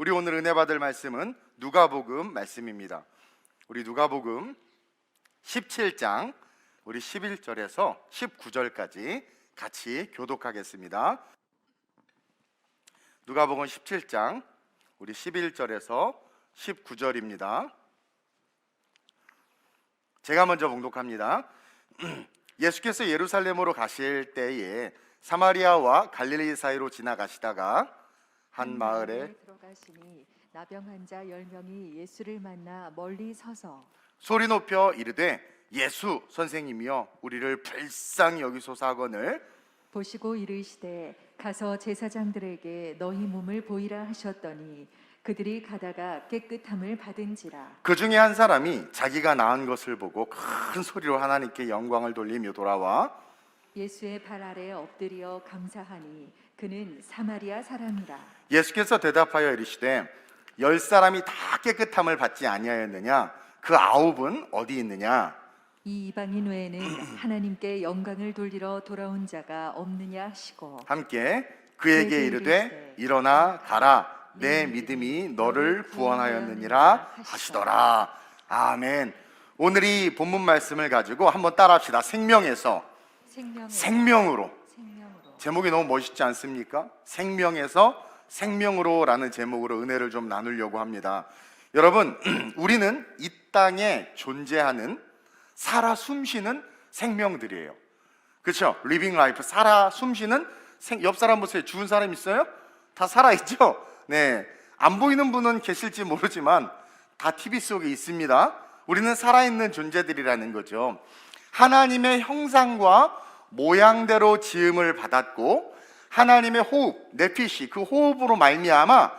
우리 오늘 은혜 받을 말씀은 누가복음 말씀입니다. 우리 누가복음 17장 우리 11절에서 19절까지 같이 교독하겠습니다. 누가복음 17장 우리 11절에서 19절입니다. 제가 먼저 봉독합니다. 예수께서 예루살렘으로 가실 때에 사마리아와 갈릴리 사이로 지나가시다가 한 마을에 들어가시니 나병 환자 10명이 예수를 만나 멀리 서서 소리 높여 이르되 예수 선생님이여 우리를 불쌍히 여기소서 하거늘 보시고 이르시되 가서 제사장들에게 너희 몸을 보이라 하셨더니 그들이 가다가 깨끗함을 받은지라. 그 중에 한 사람이 자기가 나은 것을 보고 큰 소리로 하나님께 영광을 돌리며 돌아와 예수의 발 아래 엎드려 감사하니 그는 사마리아 사람이라. 예수께서 대답하여 이르시되 10사람이 다 깨끗함을 받지 아니하였느냐 그 9은 어디 있느냐 이 이방인 외에는 하나님께 영광을 돌리러 돌아온 자가 없느냐 하시고 함께 그에게 이르되 일어나 가라 내 믿음이 너를 구원하였느니라 하시더라. 아멘. 오늘 이 본문 말씀을 가지고 한번 따라합시다. 생명에서 생명으로. 제목이 너무 멋있지 않습니까? 생명에서 생명으로 라는 제목으로 은혜를 좀 나누려고 합니다. 여러분, 우리는 이 땅에 존재하는 살아 숨쉬는 생명들이에요. 그렇죠? 리빙 라이프, 살아 숨쉬는 옆 사람 보세요. 죽은 사람 있어요? 다 살아있죠? 네, 안 보이는 분은 계실지 모르지만 다 TV 속에 있습니다. 우리는 살아있는 존재들이라는 거죠. 하나님의 형상과 모양대로 지음을 받았고 하나님의 호흡, 네피시, 그 호흡으로 말미암아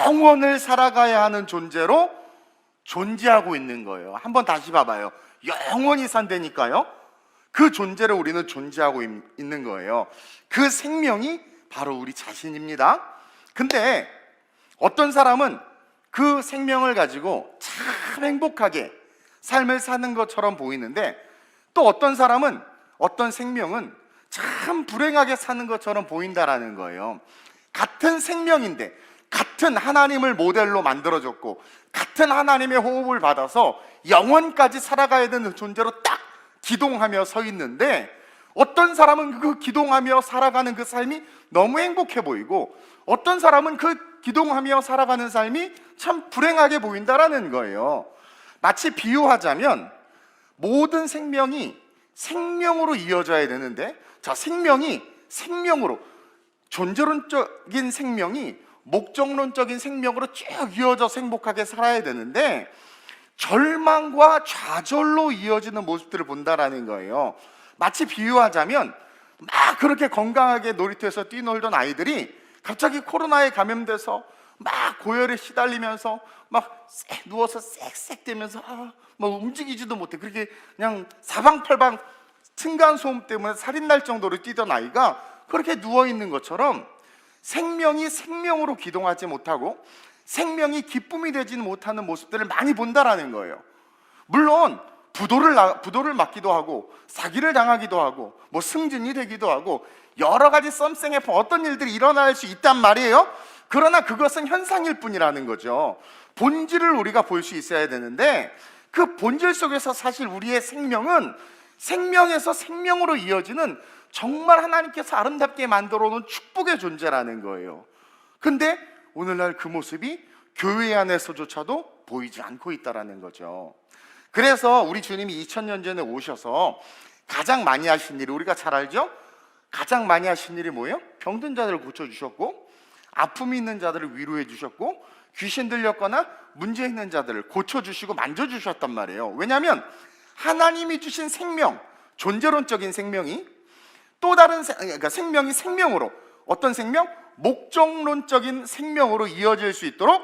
영원을 살아가야 하는 존재로 존재하고 있는 거예요. 한번 다시 봐봐요. 영원히 산다니까요. 그 존재로 우리는 존재하고 있는 거예요. 그 생명이 바로 우리 자신입니다. 근데 어떤 사람은 그 생명을 가지고 참 행복하게 삶을 사는 것처럼 보이는데 또 어떤 사람은 어떤 생명은 참 불행하게 사는 것처럼 보인다라는 거예요. 같은 생명인데 같은 하나님을 모델로 만들어줬고 같은 하나님의 호흡을 받아서 영원까지 살아가야 되는 존재로 딱 기동하며 서 있는데 어떤 사람은 그 기동하며 살아가는 그 삶이 너무 행복해 보이고 어떤 사람은 그 기동하며 살아가는 삶이 참 불행하게 보인다라는 거예요. 마치 비유하자면 모든 생명이 생명으로 이어져야 되는데 자, 생명이 생명으로 존재론적인 생명이 목적론적인 생명으로 쭉 이어져서 행복하게 살아야 되는데 절망과 좌절로 이어지는 모습들을 본다라는 거예요. 마치 비유하자면 막 그렇게 건강하게 놀이터에서 뛰놀던 아이들이 갑자기 코로나에 감염돼서 막 고열에 시달리면서 막 누워서 쌕쌕대면서 막 움직이지도 못해 그렇게 그냥 사방팔방 층간소음 때문에 살인 날 정도로 뛰던 아이가 그렇게 누워있는 것처럼 생명이 생명으로 기동하지 못하고 생명이 기쁨이 되지는 못하는 모습들을 많이 본다라는 거예요. 물론 부도를 맞기도 하고 사기를 당하기도 하고 뭐 승진이 되기도 하고 여러 가지 썸씽에 어떤 일들이 일어날 수 있단 말이에요. 그러나 그것은 현상일 뿐이라는 거죠. 본질을 우리가 볼 수 있어야 되는데 그 본질 속에서 사실 우리의 생명은 생명에서 생명으로 이어지는 정말 하나님께서 아름답게 만들어 놓은 축복의 존재라는 거예요. 근데 오늘날 그 모습이 교회 안에서조차도 보이지 않고 있다라는 거죠. 그래서 우리 주님이 2000년 전에 오셔서 가장 많이 하신 일이 우리가 잘 알죠? 가장 많이 하신 일이 뭐예요? 병든 자들을 고쳐주셨고 아픔이 있는 자들을 위로해 주셨고 귀신 들렸거나 문제 있는 자들을 고쳐주시고 만져주셨단 말이에요. 왜냐하면 하나님이 주신 생명, 존재론적인 생명이 또 다른 그러니까 생명이 생명으로 어떤 생명? 목적론적인 생명으로 이어질 수 있도록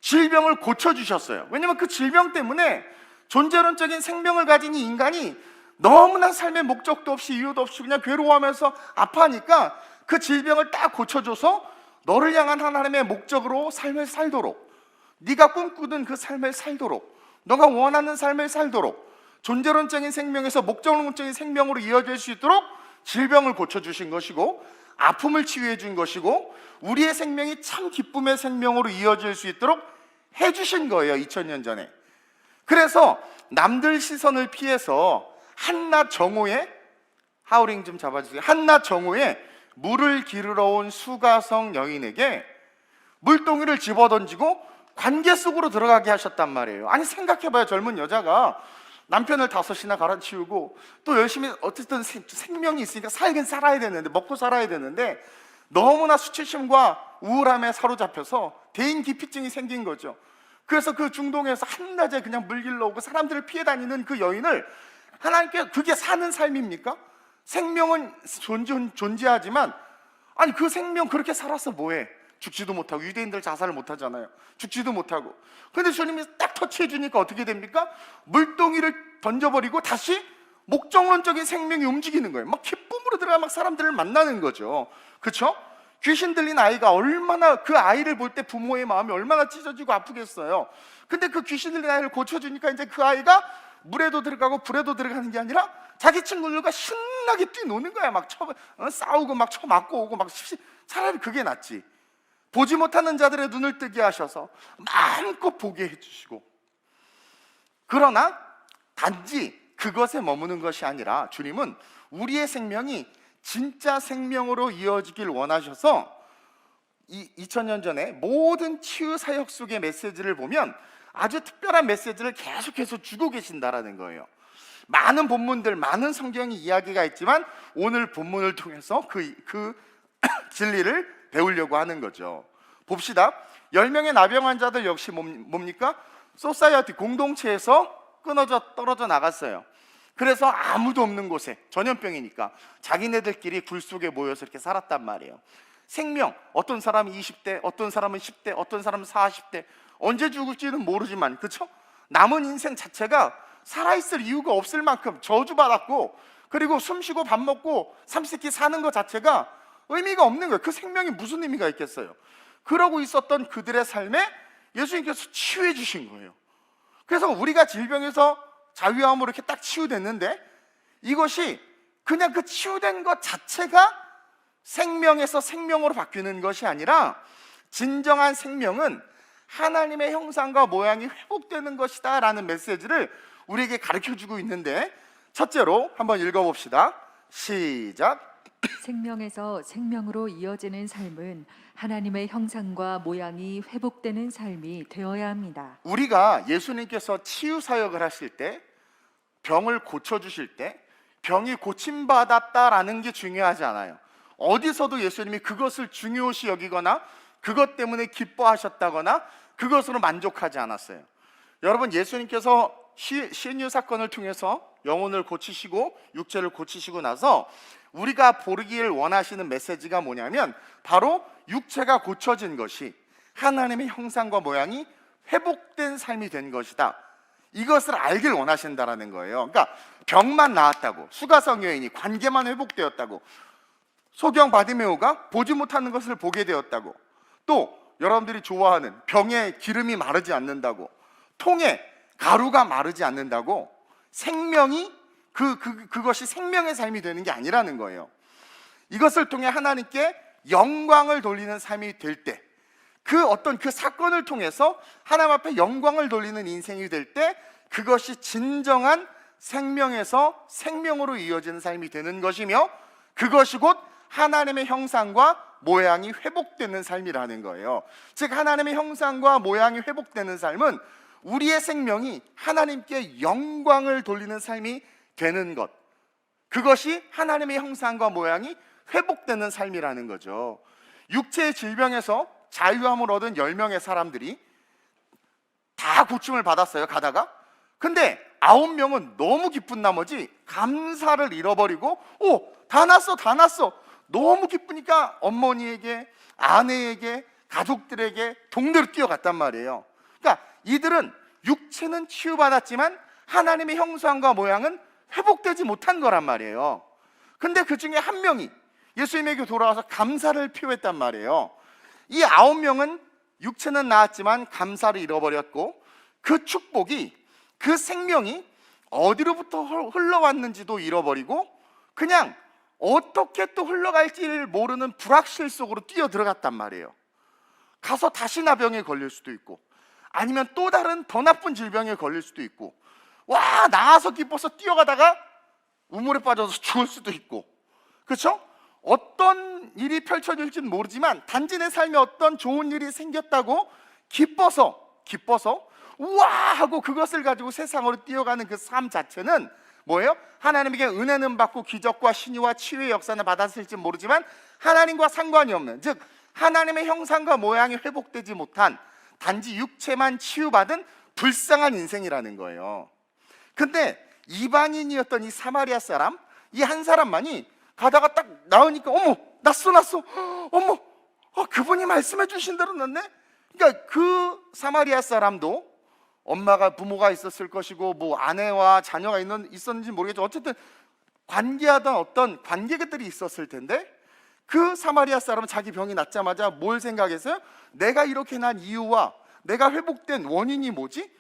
질병을 고쳐주셨어요. 왜냐하면 그 질병 때문에 존재론적인 생명을 가진 이 인간이 너무나 삶의 목적도 없이 이유도 없이 그냥 괴로워하면서 아파하니까 그 질병을 딱 고쳐줘서 너를 향한 하나님의 목적으로 삶을 살도록 네가 꿈꾸던 그 삶을 살도록 너가 원하는 삶을 살도록 존재론적인 생명에서 목적론적인 생명으로 이어질 수 있도록 질병을 고쳐주신 것이고 아픔을 치유해 준 것이고 우리의 생명이 참 기쁨의 생명으로 이어질 수 있도록 해주신 거예요. 2000년 전에. 그래서 남들 시선을 피해서 한낮 정오에, 하우링 좀 잡아주세요. 한낮 정오에 물을 기르러 온 수가성 여인에게 물동이를 집어던지고 관계 속으로 들어가게 하셨단 말이에요. 아니 생각해봐요. 젊은 여자가 남편을 5이나 갈아치우고 또 열심히 어쨌든 생명이 있으니까 살긴 살아야 되는데, 먹고 살아야 되는데 너무나 수치심과 우울함에 사로잡혀서 대인기피증이 생긴 거죠. 그래서 그 중동에서 한낮에 그냥 물 길러 오고 사람들을 피해 다니는 그 여인을 하나님께, 그게 사는 삶입니까? 생명은 존재하지만 아니 그 생명 그렇게 살아서 뭐해? 죽지도 못하고, 유대인들 자살을 못하잖아요. 죽지도 못하고. 근데 주님이 딱 터치해 주니까 어떻게 됩니까? 물동이를 던져버리고 다시 목적론적인 생명이 움직이는 거예요. 막 기쁨으로 들어가 막 사람들을 만나는 거죠. 그렇죠? 귀신 들린 아이가 얼마나, 그 아이를 볼 때 부모의 마음이 얼마나 찢어지고 아프겠어요. 근데 그 귀신 들린 아이를 고쳐주니까 이제 그 아이가 물에도 들어가고 불에도 들어가는 게 아니라 자기 친구들과 신나게 뛰노는 거야. 막 싸우고 막 쳐맞고 오고 막. 차라리 그게 낫지. 보지 못하는 자들의 눈을 뜨게 하셔서 마음껏 보게 해주시고, 그러나 단지 그것에 머무는 것이 아니라 주님은 우리의 생명이 진짜 생명으로 이어지길 원하셔서 이 2000년 전에 모든 치유 사역 속의 메시지를 보면 아주 특별한 메시지를 계속해서 주고 계신다라는 거예요. 많은 본문들, 많은 성경의 이야기가 있지만 오늘 본문을 통해서 그 진리를 배우려고 하는 거죠. 봅시다. 10명의 나병 환자들 역시 뭡니까? 소사이어티, 공동체에서 떨어져 나갔어요. 그래서 아무도 없는 곳에, 전염병이니까 자기네들끼리 굴 속에 모여서 이렇게 살았단 말이에요. 생명, 어떤 사람은 20대, 어떤 사람은 10대, 어떤 사람은 40대, 언제 죽을지는 모르지만, 그렇죠? 남은 인생 자체가 살아있을 이유가 없을 만큼 저주받았고, 그리고 숨쉬고 밥 먹고 삼시세끼 사는 것 자체가 의미가 없는 거예요. 그 생명이 무슨 의미가 있겠어요? 그러고 있었던 그들의 삶에 예수님께서 치유해 주신 거예요. 그래서 우리가 질병에서 자유함으로 이렇게 딱 치유됐는데, 이것이 그냥 그 치유된 것 자체가 생명에서 생명으로 바뀌는 것이 아니라, 진정한 생명은 하나님의 형상과 모양이 회복되는 것이다 라는 메시지를 우리에게 가르쳐주고 있는데, 첫째로 한번 읽어봅시다. 시작. 생명에서 생명으로 이어지는 삶은 하나님의 형상과 모양이 회복되는 삶이 되어야 합니다. 우리가 예수님께서 치유 사역을 하실 때, 병을 고쳐주실 때 병이 고침받았다라는 게 중요하지 않아요. 어디서도 예수님이 그것을 중요시 여기거나 그것 때문에 기뻐하셨다거나 그것으로 만족하지 않았어요. 여러분, 예수님께서 신유 사건을 통해서 영혼을 고치시고 육체를 고치시고 나서 우리가 보기를 원하시는 메시지가 뭐냐면, 바로 육체가 고쳐진 것이 하나님의 형상과 모양이 회복된 삶이 된 것이다, 이것을 알길 원하신다라는 거예요. 그러니까 병만 나았다고, 수가성 여인이 관계만 회복되었다고, 소경 바디메오가 보지 못하는 것을 보게 되었다고, 또 여러분들이 좋아하는 병에 기름이 마르지 않는다고, 통에 가루가 마르지 않는다고, 생명이 그것이 생명의 삶이 되는 게 아니라는 거예요. 이것을 통해 하나님께 영광을 돌리는 삶이 될 때, 그 사건을 통해서 하나님 앞에 영광을 돌리는 인생이 될 때, 그것이 진정한 생명에서 생명으로 이어지는 삶이 되는 것이며, 그것이 곧 하나님의 형상과 모양이 회복되는 삶이라는 거예요. 즉, 하나님의 형상과 모양이 회복되는 삶은 우리의 생명이 하나님께 영광을 돌리는 삶이 되는 것, 그것이 하나님의 형상과 모양이 회복되는 삶이라는 거죠. 육체의 질병에서 자유함을 얻은 10명의 사람들이 다 고침을 받았어요, 가다가. 근데 9명은 너무 기쁜 나머지 감사를 잃어버리고, 다 났어, 다 났어. 너무 기쁘니까 어머니에게, 아내에게, 가족들에게 동네로 뛰어갔단 말이에요. 그러니까 이들은 육체는 치유받았지만 하나님의 형상과 모양은 회복되지 못한 거란 말이에요. 근데 그 중에 한 명이 예수님에게 돌아와서 감사를 표했단 말이에요. 이 9명은 육체는 나았지만 감사를 잃어버렸고, 그 축복이, 그 생명이 어디로부터 흘러왔는지도 잃어버리고 그냥 어떻게 또 흘러갈지를 모르는 불확실 속으로 뛰어 들어갔단 말이에요. 가서 다시 나병에 걸릴 수도 있고, 아니면 또 다른 더 나쁜 질병에 걸릴 수도 있고, 와, 나아서 기뻐서 뛰어가다가 우물에 빠져서 죽을 수도 있고, 그렇죠? 어떤 일이 펼쳐질지는 모르지만 단지 내 삶에 어떤 좋은 일이 생겼다고 기뻐서 우와 하고 그것을 가지고 세상으로 뛰어가는 그 삶 자체는 뭐예요? 하나님에게 은혜는 받고 기적과 신유와 치유의 역사는 받았을지 모르지만 하나님과 상관이 없는, 즉 하나님의 형상과 모양이 회복되지 못한 단지 육체만 치유받은 불쌍한 인생이라는 거예요. 근데 이방인이었던 이 사마리아 사람, 이 한 사람만이 가다가 딱 나오니까 어머, 났어, 어머, 그분이 말씀해 주신 대로 났네. 그러니까 그 사마리아 사람도 엄마가, 부모가 있었을 것이고 뭐 아내와 자녀가 있었는지 모르겠죠. 어쨌든 관계하던 어떤 관계들이 있었을 텐데, 그 사마리아 사람은 자기 병이 낫자마자 뭘 생각했어요? 내가 이렇게 난 이유와 내가 회복된 원인이 뭐지?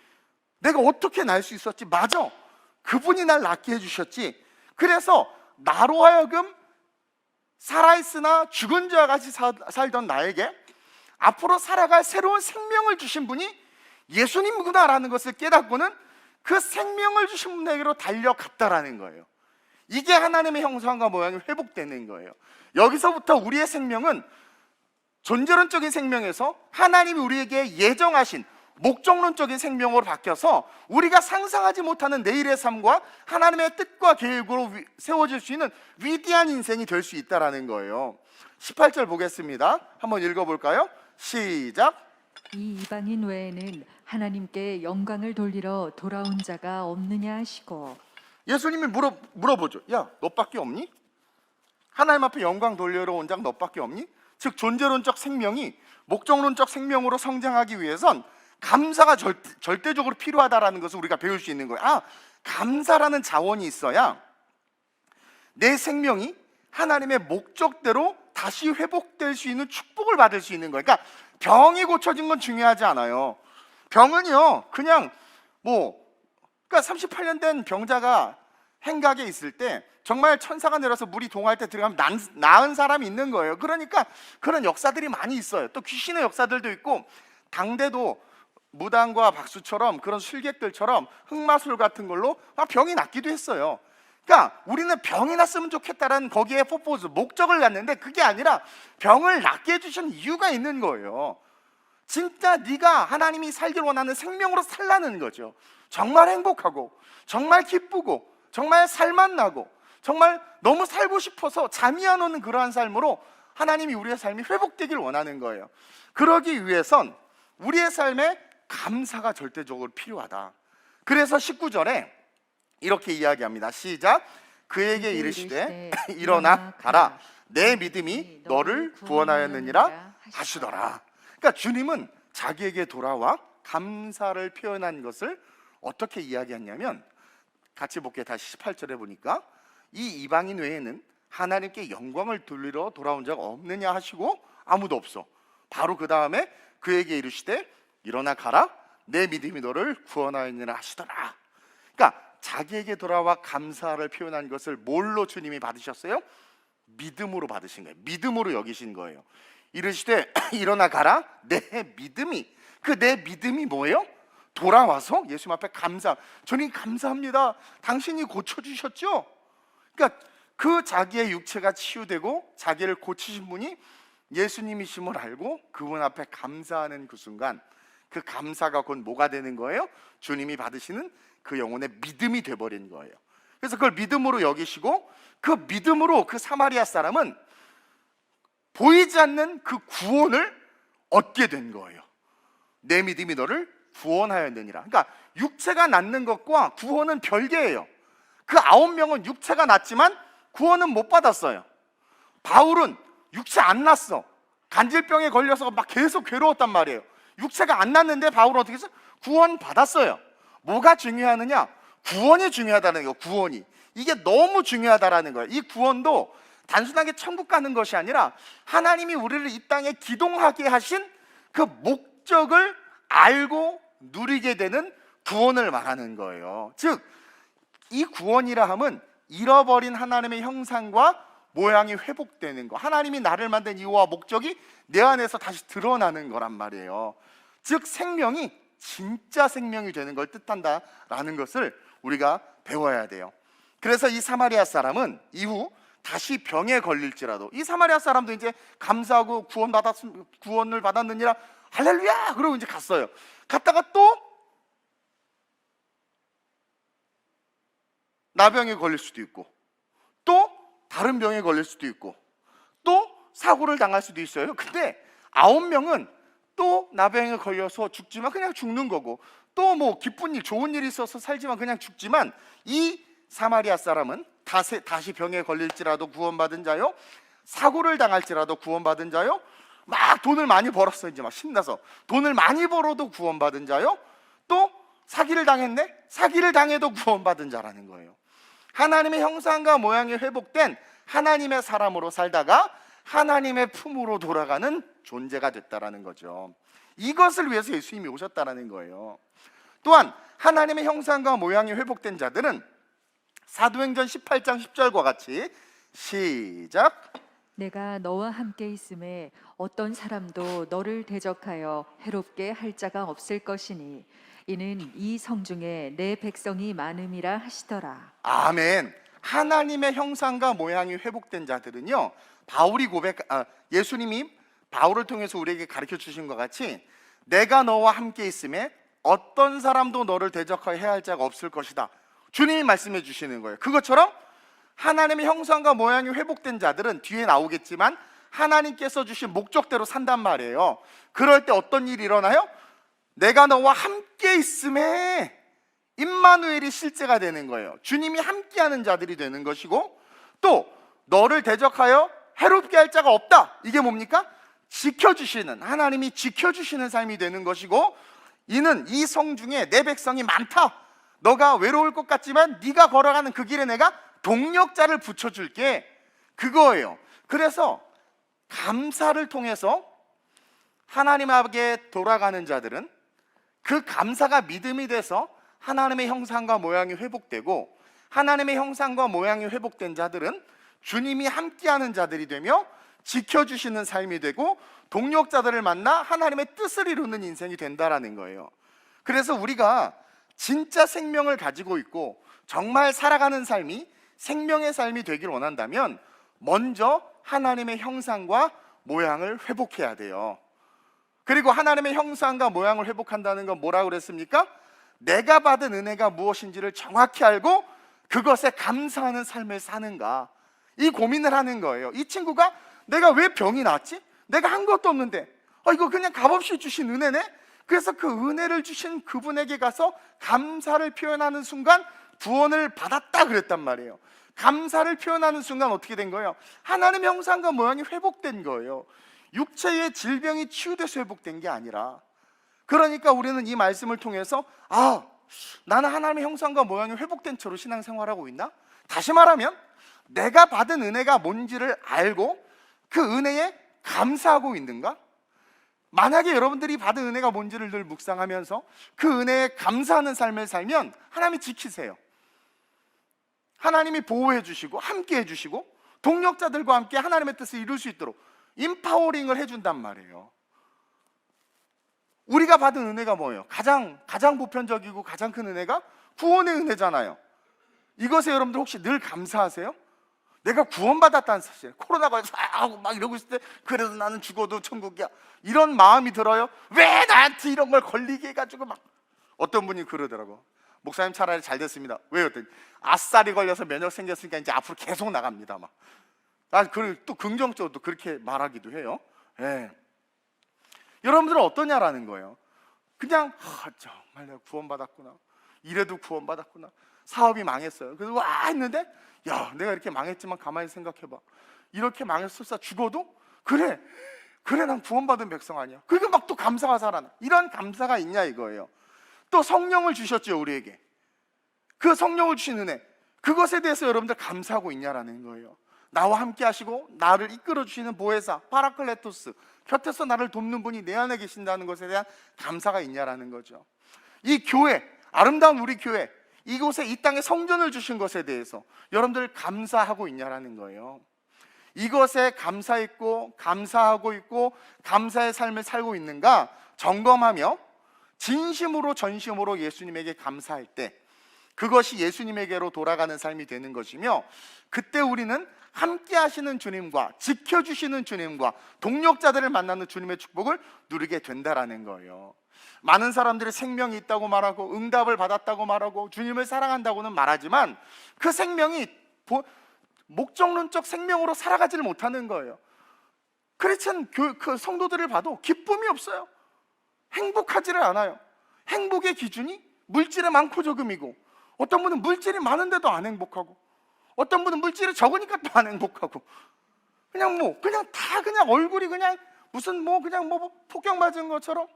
내가 어떻게 날 수 있었지? 맞아, 그분이 날 낫게 해주셨지. 그래서 나로 하여금 살아있으나 죽은 자와 같이 살던 나에게 앞으로 살아갈 새로운 생명을 주신 분이 예수님이구나라는 것을 깨닫고는 그 생명을 주신 분에게로 달려갔다라는 거예요. 이게 하나님의 형상과 모양이 회복되는 거예요. 여기서부터 우리의 생명은 존재론적인 생명에서 하나님이 우리에게 예정하신 목적론적인 생명으로 바뀌어서 우리가 상상하지 못하는 내일의 삶과 하나님의 뜻과 계획으로 세워질 수 있는 위대한 인생이 될 수 있다는 거예요. 18절 보겠습니다. 한번 읽어볼까요? 시작. 이 이방인 외에는 하나님께 영광을 돌리러 돌아온 자가 없느냐 하시고. 예수님이 물어보죠. 야, 너밖에 없니? 하나님 앞에 영광 돌리러 온 자가 너밖에 없니? 즉 존재론적 생명이 목적론적 생명으로 성장하기 위해선 감사가 절대적으로 필요하다라는 것을 우리가 배울 수 있는 거예요. 감사라는 자원이 있어야 내 생명이 하나님의 목적대로 다시 회복될 수 있는 축복을 받을 수 있는 거예요. 그러니까 병이 고쳐진 건 중요하지 않아요. 병은요, 그냥 그러니까 38년 된 병자가 행각에 있을 때 정말 천사가 내려서 물이 동할 때 들어가면 나은 사람이 있는 거예요. 그러니까 그런 역사들이 많이 있어요. 또 귀신의 역사들도 있고, 당대도 무당과 박수처럼 그런 술객들처럼 흑마술 같은 걸로 병이 낫기도 했어요. 그러니까 우리는 병이 났으면 좋겠다라는 거기에 포포즈, 목적을 갖는데 그게 아니라 병을 낫게 해주신 이유가 있는 거예요. 진짜 네가 하나님이 살길 원하는 생명으로 살라는 거죠. 정말 행복하고 정말 기쁘고 정말 살맛나고 정말 너무 살고 싶어서 잠이 안 오는 그러한 삶으로 하나님이 우리의 삶이 회복되길 원하는 거예요. 그러기 위해선 우리의 삶에 감사가 절대적으로 필요하다. 그래서 19절에 이렇게 이야기합니다. 시작. 그에게 이르시되 일어나 가라, 내 믿음이 너를 구원하였느니라 하시더라. 그러니까 주님은 자기에게 돌아와 감사를 표현한 것을 어떻게 이야기했냐면, 같이 볼게요. 다시 18절에 보니까 이 이방인 외에는 하나님께 영광을 돌리러 돌아온 자가 없느냐 하시고 아무도 없어. 바로 그 다음에 그에게 이르시되 일어나 가라, 내 믿음이 너를 구원하였느니라 하시더라. 그러니까 자기에게 돌아와 감사를 표현한 것을 뭘로 주님이 받으셨어요? 믿음으로 받으신 거예요. 믿음으로 여기신 거예요. 이르시되 일어나 가라, 내 믿음이. 그 내 믿음이 뭐예요? 돌아와서 예수님 앞에 감사. 주님 감사합니다, 당신이 고쳐주셨죠? 그러니까 그 자기의 육체가 치유되고 자기를 고치신 분이 예수님이심을 알고 그분 앞에 감사하는 그 순간, 그 감사가 곧 뭐가 되는 거예요? 주님이 받으시는 그 영혼의 믿음이 돼버린 거예요. 그래서 그걸 믿음으로 여기시고, 그 믿음으로 그 사마리아 사람은 보이지 않는 그 구원을 얻게 된 거예요. 내 믿음이 너를 구원하였느니라. 그러니까 육체가 낫는 것과 구원은 별개예요. 그 9명은 육체가 낫지만 구원은 못 받았어요. 바울은 육체 안 났어. 간질병에 걸려서 막 계속 괴로웠단 말이에요. 육체가 안 났는데 바울은 어떻게 했어? 구원 받았어요. 뭐가 중요하느냐? 구원이 중요하다는 거예요. 구원이. 이게 너무 중요하다라는 거예요. 이 구원도 단순하게 천국 가는 것이 아니라 하나님이 우리를 이 땅에 기동하게 하신 그 목적을 알고 누리게 되는 구원을 말하는 거예요. 즉, 이 구원이라 함은 잃어버린 하나님의 형상과 모양이 회복되는 거, 하나님이 나를 만든 이유와 목적이 내 안에서 다시 드러나는 거란 말이에요. 즉 생명이 진짜 생명이 되는 걸 뜻한다라는 것을 우리가 배워야 돼요. 그래서 이 사마리아 사람은 이후 다시 병에 걸릴지라도, 이 사마리아 사람도 이제 감사하고 구원을 받았느니라 할렐루야 그러고 이제 갔어요. 갔다가 또 나병에 걸릴 수도 있고, 또 다른 병에 걸릴 수도 있고, 또 사고를 당할 수도 있어요. 근데 9명은 또 나병에 걸려서 죽지만 그냥 죽는 거고, 또 뭐 기쁜 일, 좋은 일이 있어서 살지만 그냥 죽지만, 이 사마리아 사람은 다시 병에 걸릴지라도 구원받은 자요, 사고를 당할지라도 구원받은 자요, 막 돈을 많이 벌었어 이제 막 신나서 돈을 많이 벌어도 구원받은 자요, 또 사기를 당했네, 사기를 당해도 구원받은 자라는 거예요. 하나님의 형상과 모양이 회복된 하나님의 사람으로 살다가 하나님의 품으로 돌아가는 존재가 됐다라는 거죠. 이것을 위해서 예수님이 오셨다라는 거예요. 또한 하나님의 형상과 모양이 회복된 자들은 사도행전 18장 10절과 같이 시작. 내가 너와 함께 있음에 어떤 사람도 너를 대적하여 해롭게 할 자가 없을 것이니 이는 이 성중에 내 백성이 많음이라 하시더라. 아멘. 하나님의 형상과 모양이 회복된 자들은요, 예수님이 바울을 통해서 우리에게 가르쳐 주신 것 같이 내가 너와 함께 있음에 어떤 사람도 너를 대적하여 해야 할 자가 없을 것이다, 주님이 말씀해 주시는 거예요. 그것처럼 하나님의 형상과 모양이 회복된 자들은 뒤에 나오겠지만 하나님께서 주신 목적대로 산단 말이에요. 그럴 때 어떤 일이 일어나요? 내가 너와 함께 있음에 임마누엘이 실제가 되는 거예요. 주님이 함께하는 자들이 되는 것이고, 또 너를 대적하여 해롭게 할 자가 없다, 이게 뭡니까? 지켜주시는, 하나님이 지켜주시는 삶이 되는 것이고, 이는 이 성중에 내 백성이 많다, 너가 외로울 것 같지만 네가 걸어가는 그 길에 내가 동력자를 붙여줄게, 그거예요. 그래서 감사를 통해서 하나님 앞에 돌아가는 자들은 그 감사가 믿음이 돼서 하나님의 형상과 모양이 회복되고, 하나님의 형상과 모양이 회복된 자들은 주님이 함께하는 자들이 되며 지켜주시는 삶이 되고 동력자들을 만나 하나님의 뜻을 이루는 인생이 된다라는 거예요. 그래서 우리가 진짜 생명을 가지고 있고 정말 살아가는 삶이 생명의 삶이 되길 원한다면 먼저 하나님의 형상과 모양을 회복해야 돼요. 그리고 하나님의 형상과 모양을 회복한다는 건 뭐라고 그랬습니까? 내가 받은 은혜가 무엇인지를 정확히 알고 그것에 감사하는 삶을 사는가, 이 고민을 하는 거예요. 이 친구가 내가 왜 병이 났지? 내가 한 것도 없는데 이거 그냥 값없이 주신 은혜네? 그래서 그 은혜를 주신 그분에게 가서 감사를 표현하는 순간 구원을 받았다 그랬단 말이에요. 감사를 표현하는 순간 어떻게 된 거예요? 하나님의 형상과 모양이 회복된 거예요. 육체의 질병이 치유돼서 회복된 게 아니라. 그러니까 우리는 이 말씀을 통해서 나는 하나님의 형상과 모양이 회복된 채로 신앙생활하고 있나? 다시 말하면 내가 받은 은혜가 뭔지를 알고 그 은혜에 감사하고 있는가? 만약에 여러분들이 받은 은혜가 뭔지를 늘 묵상하면서 그 은혜에 감사하는 삶을 살면 하나님이 지키세요. 하나님이 보호해 주시고 함께 해주시고 동력자들과 함께 하나님의 뜻을 이룰 수 있도록 임파워링을 해준단 말이에요. 우리가 받은 은혜가 뭐예요? 가장 보편적이고 가장 큰 은혜가 구원의 은혜잖아요. 이것에 여러분들 혹시 늘 감사하세요? 내가 구원받았다는 사실, 코로나 걸려서 하고 막 이러고 있을 때 그래도 나는 죽어도 천국이야, 이런 마음이 들어요? 왜 나한테 이런 걸 걸리게 해가지고 막. 어떤 분이 그러더라고. 목사님 차라리 잘 됐습니다. 왜요? 아싸리 걸려서 면역 생겼으니까 이제 앞으로 계속 나갑니다 막. 또 긍정적으로 또 그렇게 말하기도 해요. 예. 여러분들은 어떠냐라는 거예요. 그냥 정말 내가 구원받았구나, 이래도 구원받았구나, 사업이 망했어요. 그래서 와 했는데 내가 이렇게 망했지만 가만히 생각해봐, 이렇게 망했을사 죽어도 그래 난 구원받은 백성 아니야. 그리고 막 또 감사가 살아나. 이런 감사가 있냐 이거예요. 또 성령을 주셨죠 우리에게. 그 성령을 주신 은혜, 그것에 대해서 여러분들 감사하고 있냐라는 거예요. 나와 함께 하시고 나를 이끌어 주시는 보혜사 파라클레토스, 곁에서 나를 돕는 분이 내 안에 계신다는 것에 대한 감사가 있냐라는 거죠. 이 교회, 아름다운 우리 교회, 이곳에 이 땅에 성전을 주신 것에 대해서 여러분들 감사하고 있냐라는 거예요. 이것에 감사했고 감사하고 있고 감사의 삶을 살고 있는가 점검하며 진심으로 전심으로 예수님에게 감사할 때 그것이 예수님에게로 돌아가는 삶이 되는 것이며, 그때 우리는 함께 하시는 주님과 지켜주시는 주님과 동력자들을 만나는 주님의 축복을 누리게 된다라는 거예요. 많은 사람들이 생명이 있다고 말하고 응답을 받았다고 말하고 주님을 사랑한다고는 말하지만 그 생명이 목적론적 생명으로 살아가지를 못하는 거예요. 크리스찬 그 성도들을 봐도 기쁨이 없어요. 행복하지를 않아요. 행복의 기준이 물질의 많고 적음이고, 어떤 분은 물질이 많은데도 안 행복하고, 어떤 분은 물질이 적으니까 또 안 행복하고, 그냥 다 그냥 얼굴이 그냥 무슨 폭격 맞은 것처럼.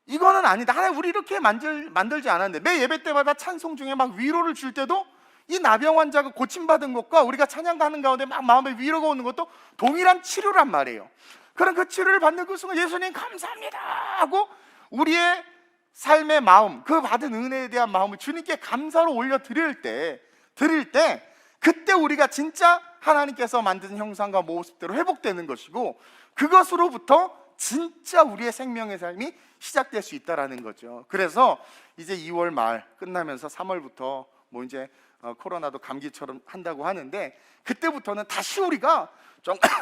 이거는 아니다. 하나님 우리 이렇게 만들지 않았는데, 매 예배 때마다 찬송 중에 막 위로를 줄 때도 이 나병 환자가 고침받은 것과 우리가 찬양 가는 가운데 막 마음에 위로가 오는 것도 동일한 치료란 말이에요. 그런 그 치료를 받는 그 순간 예수님 감사합니다 하고 우리의 삶의 마음, 그 받은 은혜에 대한 마음을 주님께 감사로 올려 드릴 때 그때 우리가 진짜 하나님께서 만든 형상과 모습대로 회복되는 것이고, 그것으로부터 진짜 우리의 생명의 삶이 시작될 수 있다라는 거죠. 그래서 이제 2월 말 끝나면서 3월부터 이제 코로나도 감기처럼 한다고 하는데, 그때부터는 다시 우리가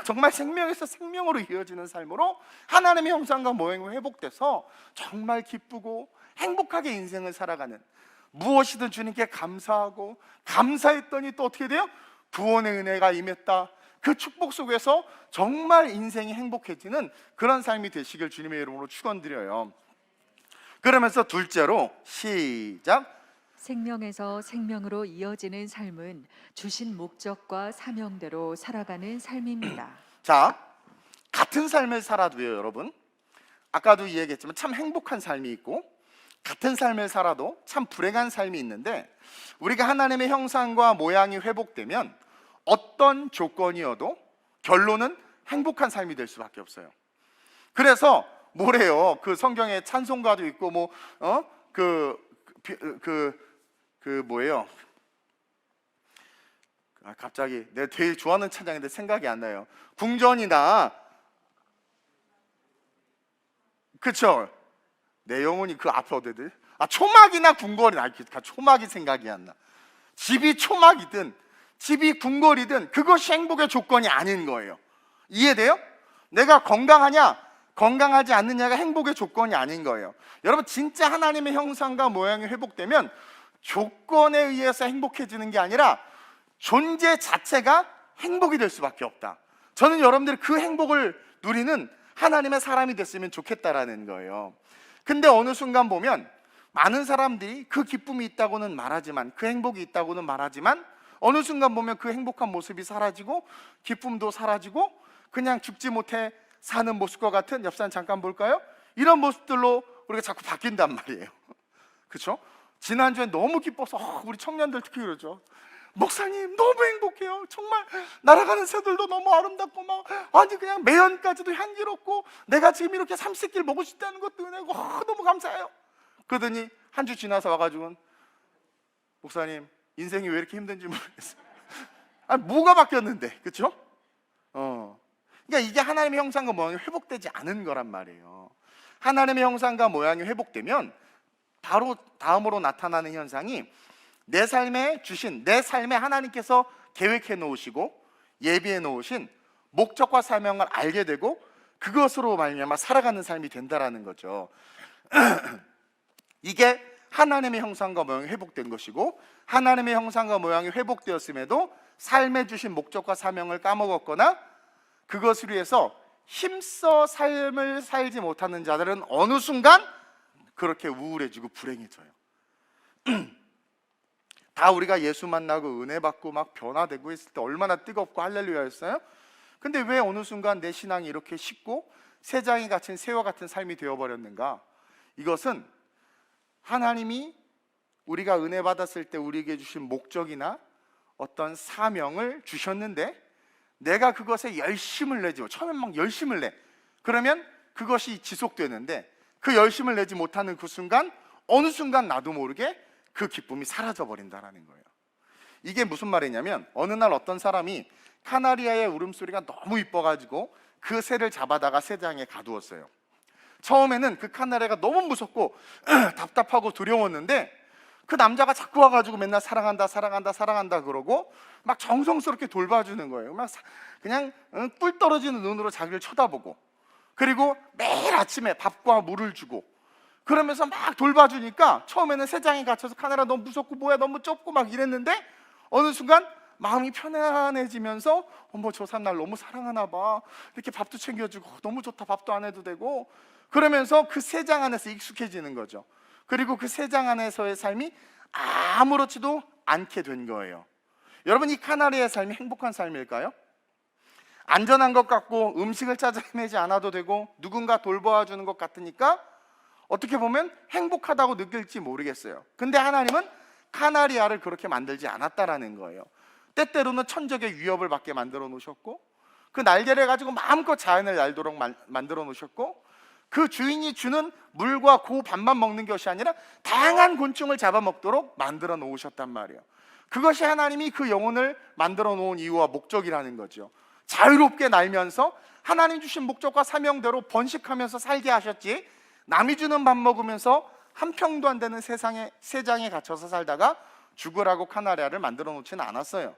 정말 생명에서 생명으로 이어지는 삶으로 하나님의 형상과 모양이 회복돼서 정말 기쁘고 행복하게 인생을 살아가는, 무엇이든 주님께 감사하고 감사했더니 또 어떻게 돼요? 구원의 은혜가 임했다. 그 축복 속에서 정말 인생이 행복해지는 그런 삶이 되시길 주님의 이름으로 축원드려요. 그러면서 둘째로 시작. 생명에서 생명으로 이어지는 삶은 주신 목적과 사명대로 살아가는 삶입니다. 자, 같은 삶을 살아도요, 여러분, 아까도 이야기했지만 참 행복한 삶이 있고 같은 삶을 살아도 참 불행한 삶이 있는데, 우리가 하나님의 형상과 모양이 회복되면 어떤 조건이어도 결론은 행복한 삶이 될 수밖에 없어요. 그래서 뭐래요? 그 성경에 찬송가도 있고 뭐예요? 갑자기 내가 되게 좋아하는 찬양인데 생각이 안 나요. 궁전이나, 그쵸? 내 영혼이 그 앞에 어디들? 초막이나 궁궐이나, 초막이 생각이 안 나. 집이 초막이든 집이 궁궐이든 그것이 행복의 조건이 아닌 거예요. 이해돼요? 내가 건강하냐 건강하지 않느냐가 행복의 조건이 아닌 거예요. 여러분, 진짜 하나님의 형상과 모양이 회복되면 조건에 의해서 행복해지는 게 아니라 존재 자체가 행복이 될 수밖에 없다. 저는 여러분들이 그 행복을 누리는 하나님의 사람이 됐으면 좋겠다라는 거예요. 근데 어느 순간 보면 많은 사람들이 그 기쁨이 있다고는 말하지만, 그 행복이 있다고는 말하지만, 어느 순간 보면 그 행복한 모습이 사라지고 기쁨도 사라지고 그냥 죽지 못해 사는 모습과 같은, 옆 사람 잠깐 볼까요? 이런 모습들로 우리가 자꾸 바뀐단 말이에요. 그렇죠? 지난주에 너무 기뻐서 우리 청년들 특히 그러죠. 목사님 너무 행복해요. 정말 날아가는 새들도 너무 아름답고 막 완전 그냥 매연까지도 향기롭고 내가 지금 이렇게 삼시길 먹을 수 있다는 것도 은혜고 너무 감사해요. 그러더니 한 주 지나서 와가지고, 목사님 인생이 왜 이렇게 힘든지 모르겠어요. 뭐가 바뀌었는데, 그렇죠? 그러니까 이게 하나님의 형상과 모양이 회복되지 않은 거란 말이에요. 하나님의 형상과 모양이 회복되면 바로 다음으로 나타나는 현상이 내 삶에 하나님께서 계획해 놓으시고 예비해 놓으신 목적과 사명을 알게 되고 그것으로 말미암아 살아가는 삶이 된다라는 거죠. 이게 하나님의 형상과 모양이 회복된 것이고, 하나님의 형상과 모양이 회복되었음에도 삶에 주신 목적과 사명을 까먹었거나 그것을 위해서 힘써 삶을 살지 못하는 자들은 어느 순간 그렇게 우울해지고 불행해져요. 다 우리가 예수 만나고 은혜 받고 막 변화되고 했을 때 얼마나 뜨겁고 할렐루야였어요? 근데 왜 어느 순간 내 신앙이 이렇게 식고 새장이 갇힌 새와 같은 삶이 되어버렸는가? 이것은 하나님이 우리가 은혜 받았을 때 우리에게 주신 목적이나 어떤 사명을 주셨는데 내가 그것에 열심을 내죠. 처음엔 막 열심을 내. 그러면 그것이 지속되는데 그 열심을 내지 못하는 그 순간, 어느 순간 나도 모르게 그 기쁨이 사라져 버린다라는 거예요. 이게 무슨 말이냐면, 어느 날 어떤 사람이 카나리아의 울음소리가 너무 이뻐가지고 그 새를 잡아다가 새장에 가두었어요. 처음에는 그 카나리아가 너무 무섭고 답답하고 두려웠는데 그 남자가 자꾸 와가지고 맨날 사랑한다 사랑한다 사랑한다 그러고 막 정성스럽게 돌봐주는 거예요. 막 그냥 꿀 떨어지는 눈으로 자기를 쳐다보고, 그리고 매일 아침에 밥과 물을 주고 그러면서 막 돌봐주니까 처음에는 새장에 갇혀서 카나리아 너무 무섭고 뭐야 너무 좁고 막 이랬는데 어느 순간 마음이 편안해지면서 어머 저 사람 날 너무 사랑하나 봐, 이렇게 밥도 챙겨주고 너무 좋다, 밥도 안 해도 되고, 그러면서 그 새장 안에서 익숙해지는 거죠. 그리고 그 새장 안에서의 삶이 아무렇지도 않게 된 거예요. 여러분, 이 카나리아의 삶이 행복한 삶일까요? 안전한 것 같고 음식을 찾아 헤매지 않아도 되고 누군가 돌보아 주는 것 같으니까 어떻게 보면 행복하다고 느낄지 모르겠어요. 근데 하나님은 카나리아를 그렇게 만들지 않았다라는 거예요. 때때로는 천적의 위협을 받게 만들어 놓으셨고, 그 날개를 가지고 마음껏 자연을 날도록 만들어 놓으셨고, 그 주인이 주는 물과 그 밥만 먹는 것이 아니라 다양한 곤충을 잡아먹도록 만들어 놓으셨단 말이에요. 그것이 하나님이 그 영혼을 만들어 놓은 이유와 목적이라는 거죠. 자유롭게 날면서 하나님 주신 목적과 사명대로 번식하면서 살게 하셨지, 남이 주는 밥 먹으면서 한 평도 안 되는 세상에 새장에 갇혀서 살다가 죽으라고 카나리아를 만들어 놓지는 않았어요.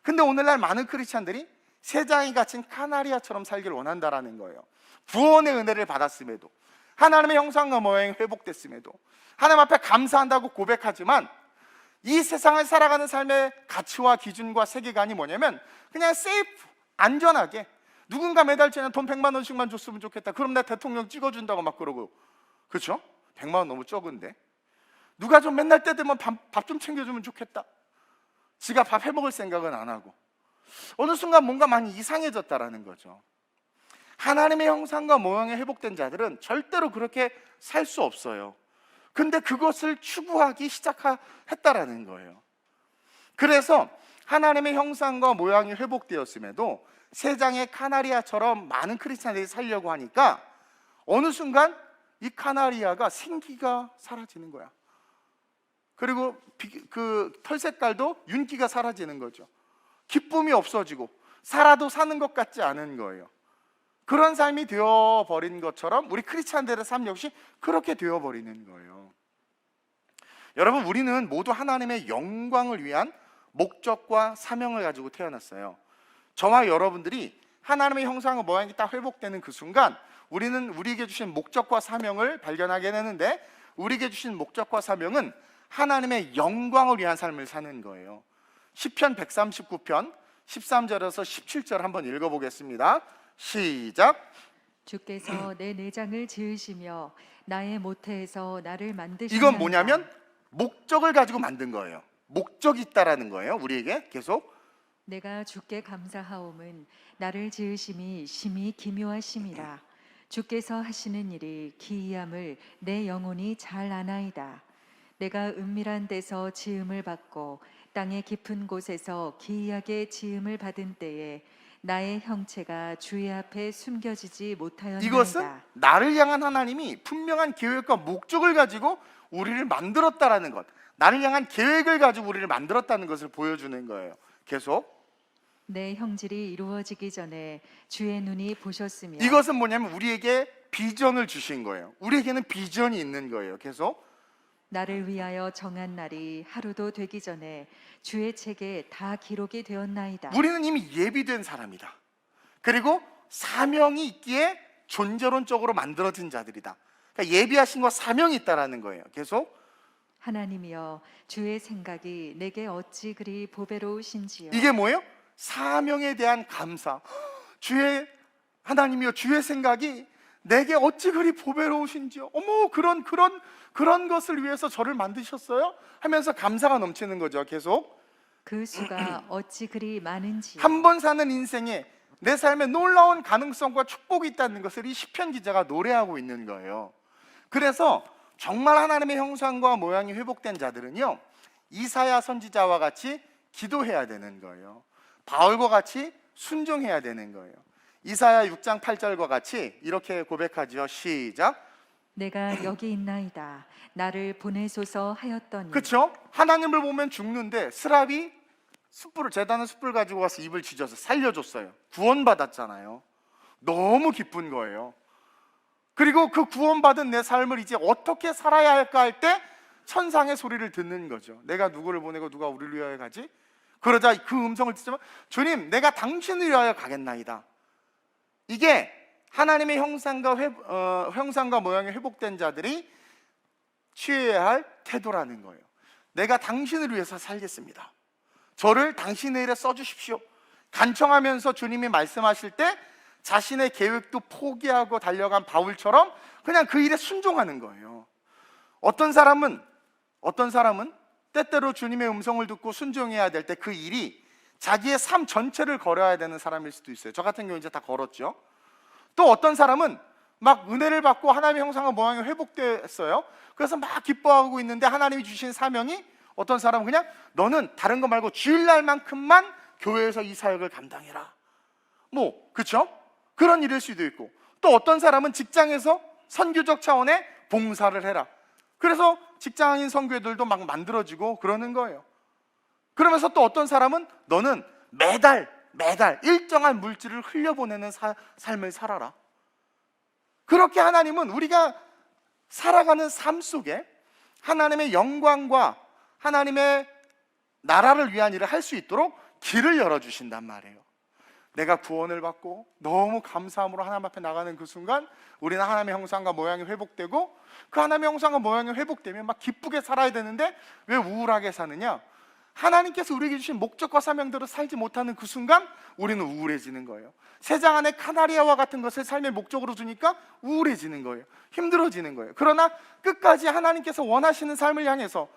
근데 오늘날 많은 크리스찬들이 새장에 갇힌 카나리아처럼 살기를 원한다라는 거예요. 구원의 은혜를 받았음에도, 하나님의 형상과 모양이 회복됐음에도, 하나님 앞에 감사한다고 고백하지만 이 세상을 살아가는 삶의 가치와 기준과 세계관이 뭐냐면 그냥 세이프, 안전하게 누군가 매달 전에 돈 100만 원씩만 줬으면 좋겠다, 그럼 나 대통령 찍어준다고 막 그러고, 그렇죠? 100만 원 너무 적은데 누가 좀 맨날 때 되면 밥 좀 챙겨주면 좋겠다, 지가 밥 해먹을 생각은 안 하고 어느 순간 뭔가 많이 이상해졌다라는 거죠. 하나님의 형상과 모양이 회복된 자들은 절대로 그렇게 살 수 없어요. 근데 그것을 추구하기 시작했다라는 거예요. 그래서 하나님의 형상과 모양이 회복되었음에도 세장의 카나리아처럼 많은 크리스찬들이 살려고 하니까 어느 순간 이 카나리아가 생기가 사라지는 거야. 그리고 그 털 색깔도 윤기가 사라지는 거죠. 기쁨이 없어지고 살아도 사는 것 같지 않은 거예요. 그런 삶이 되어버린 것처럼 우리 크리스찬들의 삶 역시 그렇게 되어버리는 거예요. 여러분, 우리는 모두 하나님의 영광을 위한 목적과 사명을 가지고 태어났어요. 저와 여러분들이 하나님의 형상과 모양이 딱 회복되는 그 순간 우리는 우리에게 주신 목적과 사명을 발견하게 되는데, 우리에게 주신 목적과 사명은 하나님의 영광을 위한 삶을 사는 거예요. 시편 139편 13절에서 17절 한번 읽어보겠습니다. 시작. 주께서 내 내장을 지으시며 나의 모태에서 나를 만드셨나이다. 이건 뭐냐면 목적을 가지고 만든 거예요. 목적이 있다라는 거예요. 우리에게 계속 내가 주께 감사하옴은 나를 지으심이 심히 기묘하심이라. 주께서 하시는 일이 기이함을 내 영혼이 잘 아나이다. 내가 은밀한 데서 지음을 받고 땅의 깊은 곳에서 기이하게 지음을 받은 때에 나의 형체가 주의 앞에 숨겨지지 못하였나이다. 이것은 나를 향한 하나님이 분명한 계획과 목적을 가지고 우리를 만들었다라는 것, 나를 향한 계획을 가지고 우리를 만들었다는 것을 보여주는 거예요. 계속 내 형질이 이루어지기 전에 주의 눈이 보셨으며. 이것은 뭐냐면 우리에게 비전을 주신 거예요. 우리에게는 비전이 있는 거예요. 계속 나를 위하여 정한 날이 하루도 되기 전에 주의 책에 다 기록이 되었나이다. 우리는 이미 예비된 사람이다. 그리고 사명이 있기에 존재론적으로 만들어진 자들이다. 그러니까 예비하신 것, 사명이 있다라는 거예요. 계속 하나님이여 주의 생각이 내게 어찌 그리 보배로우신지요. 이게 뭐예요? 사명에 대한 감사. 주의 하나님이여 주의 생각이 내게 어찌 그리 보배로우신지요. 어머, 그런 것을 위해서 저를 만드셨어요? 하면서 감사가 넘치는 거죠. 계속 그 수가 어찌 그리 많은지요. 한 번 사는 인생에 내 삶에 놀라운 가능성과 축복이 있다는 것을 이 시편 기자가 노래하고 있는 거예요. 그래서 정말 하나님의 형상과 모양이 회복된 자들은요, 이사야 선지자와 같이 기도해야 되는 거예요. 바울과 같이 순종해야 되는 거예요. 이사야 6장 8절과 같이 이렇게 고백하죠. 시작. 내가 여기 있나이다. 나를 보내소서 하였더니. 그렇죠? 하나님을 보면 죽는데 스랍이 재단은 숯불 가지고 와서 입을 지져서 살려줬어요. 구원받았잖아요. 너무 기쁜 거예요. 그리고 그 구원받은 내 삶을 이제 어떻게 살아야 할까 할 때 천상의 소리를 듣는 거죠. 내가 누구를 보내고 누가 우리를 위하여 가지? 그러자 그 음성을 듣자면, 주님, 내가 당신을 위하여 가겠나이다. 이게 하나님의 형상과 모양이 회복된 자들이 취해야 할 태도라는 거예요. 내가 당신을 위해서 살겠습니다. 저를 당신의 일에 써주십시오. 간청하면서 주님이 말씀하실 때 자신의 계획도 포기하고 달려간 바울처럼 그냥 그 일에 순종하는 거예요. 어떤 사람은 때때로 주님의 음성을 듣고 순종해야 될 때 그 일이 자기의 삶 전체를 걸어야 되는 사람일 수도 있어요. 저 같은 경우 이제 다 걸었죠. 또 어떤 사람은 막 은혜를 받고 하나님의 형상과 모양이 회복됐어요. 그래서 막 기뻐하고 있는데 하나님이 주신 사명이, 어떤 사람은 그냥 너는 다른 거 말고 주일날만큼만 교회에서 이 사역을 감당해라, 그렇죠? 그런 일일 수도 있고, 또 어떤 사람은 직장에서 선교적 차원의 봉사를 해라. 그래서 직장인 선교회들도 막 만들어지고 그러는 거예요. 그러면서 또 어떤 사람은 너는 매달 일정한 물질을 흘려보내는 삶을 살아라. 그렇게 하나님은 우리가 살아가는 삶 속에 하나님의 영광과 하나님의 나라를 위한 일을 할 수 있도록 길을 열어주신단 말이에요. 내가 구원을 받고 너무 감사함으로 하나님 앞에 나가는 그 순간 우리는 하나님의 형상과 모양이 회복되고, 그 하나님의 형상과 모양이 회복되면 막 기쁘게 살아야 되는데 왜 우울하게 사느냐? 하나님께서 우리에게 주신 목적과 사명대로 살지 못하는 그 순간 우리는 우울해지는 거예요. 새장 안에 카나리아와 같은 것을 삶의 목적으로 두니까 우울해지는 거예요. 힘들어지는 거예요. 그러나 끝까지 하나님께서 원하시는 삶을 향해서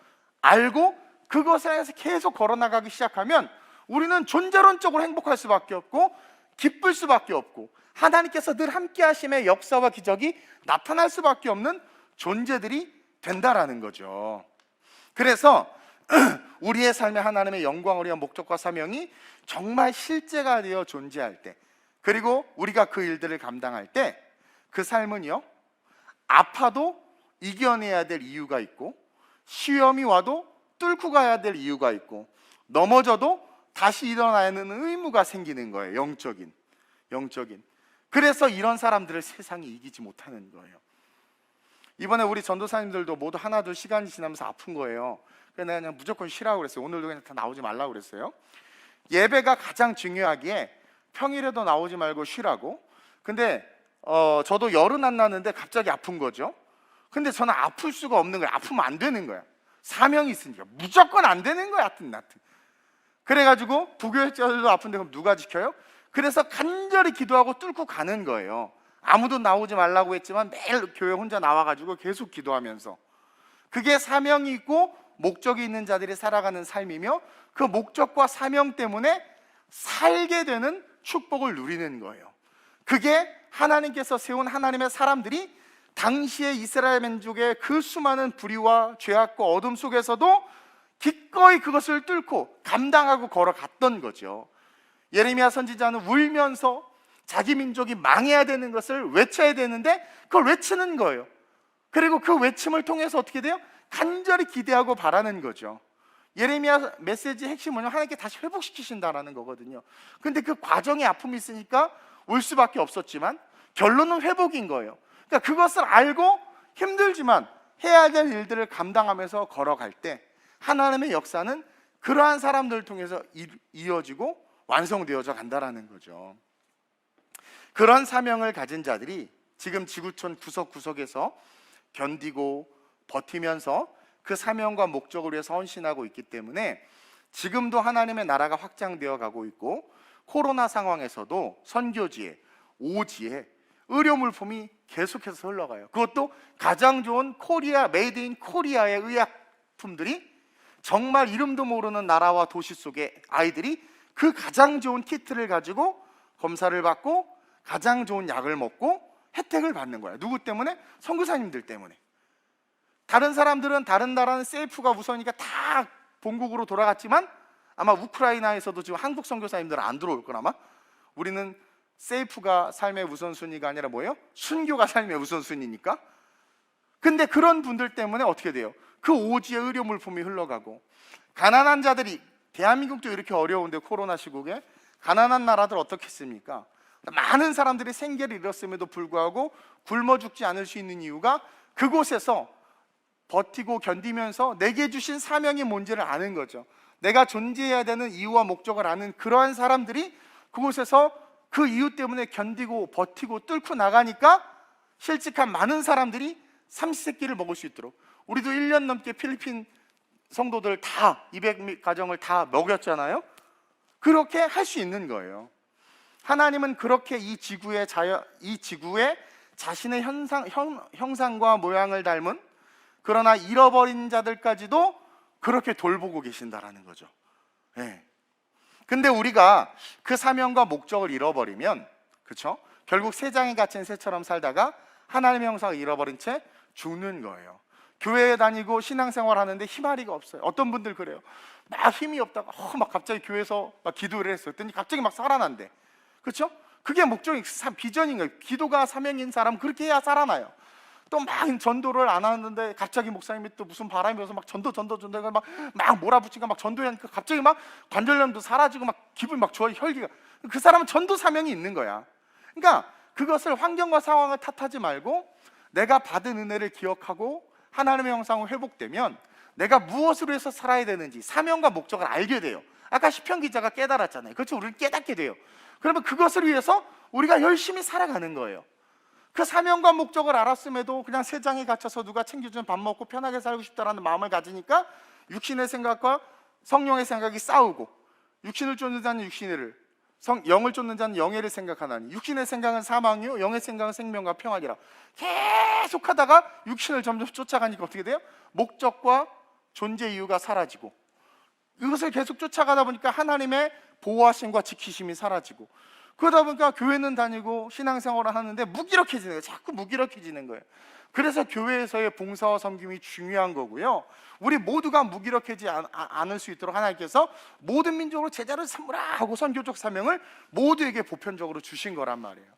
알고 그것에 대해서 계속 걸어나가기 시작하면 우리는 존재론적으로 행복할 수밖에 없고 기쁠 수밖에 없고 하나님께서 늘 함께 하심의 역사와 기적이 나타날 수밖에 없는 존재들이 된다라는 거죠. 그래서 우리의 삶에 하나님의 영광을 위한 목적과 사명이 정말 실제가 되어 존재할 때, 그리고 우리가 그 일들을 감당할 때 그 삶은요, 아파도 이겨내야 될 이유가 있고, 시험이 와도 뚫고 가야 될 이유가 있고, 넘어져도 다시 일어나야 하는 의무가 생기는 거예요. 영적인. 그래서 이런 사람들을 세상이 이기지 못하는 거예요. 이번에 우리 전도사님들도 모두 하나둘 시간이 지나면서 아픈 거예요. 그래서 내가 그냥 무조건 쉬라고 그랬어요. 오늘도 그냥 다 나오지 말라고 그랬어요. 예배가 가장 중요하기에 평일에도 나오지 말고 쉬라고. 근데 저도 열은 안 나는데 갑자기 아픈 거죠. 근데 저는 아플 수가 없는 거예요. 아프면 안 되는 거야. 사명이 있으니까 무조건 안 되는 거야. 하여튼 그래가지고 부교육자들도 아픈데 그럼 누가 지켜요? 그래서 간절히 기도하고 뚫고 가는 거예요. 아무도 나오지 말라고 했지만 매일 교회 혼자 나와가지고 계속 기도하면서, 그게 사명이 있고 목적이 있는 자들이 살아가는 삶이며, 그 목적과 사명 때문에 살게 되는 축복을 누리는 거예요. 그게 하나님께서 세운 하나님의 사람들이 당시의 이스라엘 민족의 그 수많은 불의와 죄악과 어둠 속에서도 기꺼이 그것을 뚫고 감당하고 걸어갔던 거죠. 예레미야 선지자는 울면서 자기 민족이 망해야 되는 것을 외쳐야 되는데 그걸 외치는 거예요. 그리고 그 외침을 통해서 어떻게 돼요? 간절히 기대하고 바라는 거죠. 예레미야 메시지의 핵심은 하나님께 다시 회복시키신다라는 거거든요. 근데 그 과정에 아픔이 있으니까 울 수밖에 없었지만 결론은 회복인 거예요. 그러니까 그것을 알고 힘들지만 해야 될 일들을 감당하면서 걸어갈 때 하나님의 역사는 그러한 사람들을 통해서 이어지고 완성되어져 간다라는 거죠. 그런 사명을 가진 자들이 지금 지구촌 구석구석에서 견디고 버티면서 그 사명과 목적을 위해서 헌신하고 있기 때문에 지금도 하나님의 나라가 확장되어 가고 있고, 코로나 상황에서도 선교지에, 오지에 의료 물품이 계속해서 흘러가요. 그것도 가장 좋은 코리아, 메이드 인 코리아의 의약품들이 정말 이름도 모르는 나라와 도시 속의 아이들이 그 가장 좋은 키트를 가지고 검사를 받고 가장 좋은 약을 먹고 혜택을 받는 거야. 누구 때문에? 선교사님들 때문에. 다른 사람들은, 다른 나라는 셀프가 우선이니까 다 본국으로 돌아갔지만 아마 우크라이나에서도 지금 한국 선교사님들은 안 들어올 거라. 아마 우리는 셀프가 삶의 우선순위가 아니라 뭐예요? 순교가 삶의 우선순위니까. 근데 그런 분들 때문에 어떻게 돼요? 그 오지의 의료 물품이 흘러가고, 가난한 자들이 대한민국도 이렇게 어려운데 코로나 시국에 가난한 나라들 어떻겠습니까? 많은 사람들이 생계를 잃었음에도 불구하고 굶어 죽지 않을 수 있는 이유가 그곳에서 버티고 견디면서 내게 주신 사명이 뭔지를 아는 거죠. 내가 존재해야 되는 이유와 목적을 아는 그러한 사람들이 그곳에서 그 이유 때문에 견디고 버티고 뚫고 나가니까 실직한 많은 사람들이 삼시세끼를 먹을 수 있도록, 우리도 1년 넘게 필리핀 성도들 다 200가정을 다 먹였잖아요. 그렇게 할 수 있는 거예요. 하나님은 그렇게 이 지구의 자신의 형상과 모양을 닮은, 그러나 잃어버린 자들까지도 그렇게 돌보고 계신다라는 거죠. 네. 근데 우리가 그 사명과 목적을 잃어버리면, 그렇죠? 결국 새장에 갇힌 새처럼 살다가 하나님의 형상을 잃어버린 채 죽는 거예요. 교회에 다니고 신앙생활 하는데 희마리가 없어요. 어떤 분들 그래요. 막 힘이 없다가 막 갑자기 교회에서 막 기도를 했더니 갑자기 막 살아난대. 그렇죠? 그게 목적이 비전인 거예요. 기도가 사명인 사람 그렇게 해야 살아나요. 또 막 전도를 안 하는데 갑자기 목사님이 또 무슨 바람이 불어서 막 전도 막 몰아붙이니까 막 전도하니까 갑자기 막 관절염도 사라지고 막 기분이 막 좋아요. 혈기가. 그 사람은 전도 사명이 있는 거야. 그러니까 그것을 환경과 상황을 탓하지 말고 내가 받은 은혜를 기억하고 하나님의 형상으로 회복되면 내가 무엇으로 해서 살아야 되는지 사명과 목적을 알게 돼요. 아까 시편 기자가 깨달았잖아요. 그렇죠? 우리를 깨닫게 돼요. 그러면 그것을 위해서 우리가 열심히 살아가는 거예요. 그 사명과 목적을 알았음에도 그냥 새장에 갇혀서 누가 챙겨주는 밥 먹고 편하게 살고 싶다라는 마음을 가지니까 육신의 생각과 성령의 생각이 싸우고, 육신을 쫓는 자는 육신을, 영을 쫓는 자는 영예를 생각하나니 육신의 생각은 사망이요 영의 생각은 생명과 평안이라. 계속 하다가 육신을 점점 쫓아가니까 어떻게 돼요? 목적과 존재 이유가 사라지고, 이것을 계속 쫓아가다 보니까 하나님의 보호하심과 지키심이 사라지고, 그러다 보니까 교회는 다니고 신앙생활을 하는데 무기력해지는 거예요. 자꾸 무기력해지는 거예요. 그래서 교회에서의 봉사와 섬김이 중요한 거고요. 우리 모두가 무기력해지지 않을 수 있도록 하나님께서 모든 민족으로 제자를 삼으라 하고 선교적 사명을 모두에게 보편적으로 주신 거란 말이에요.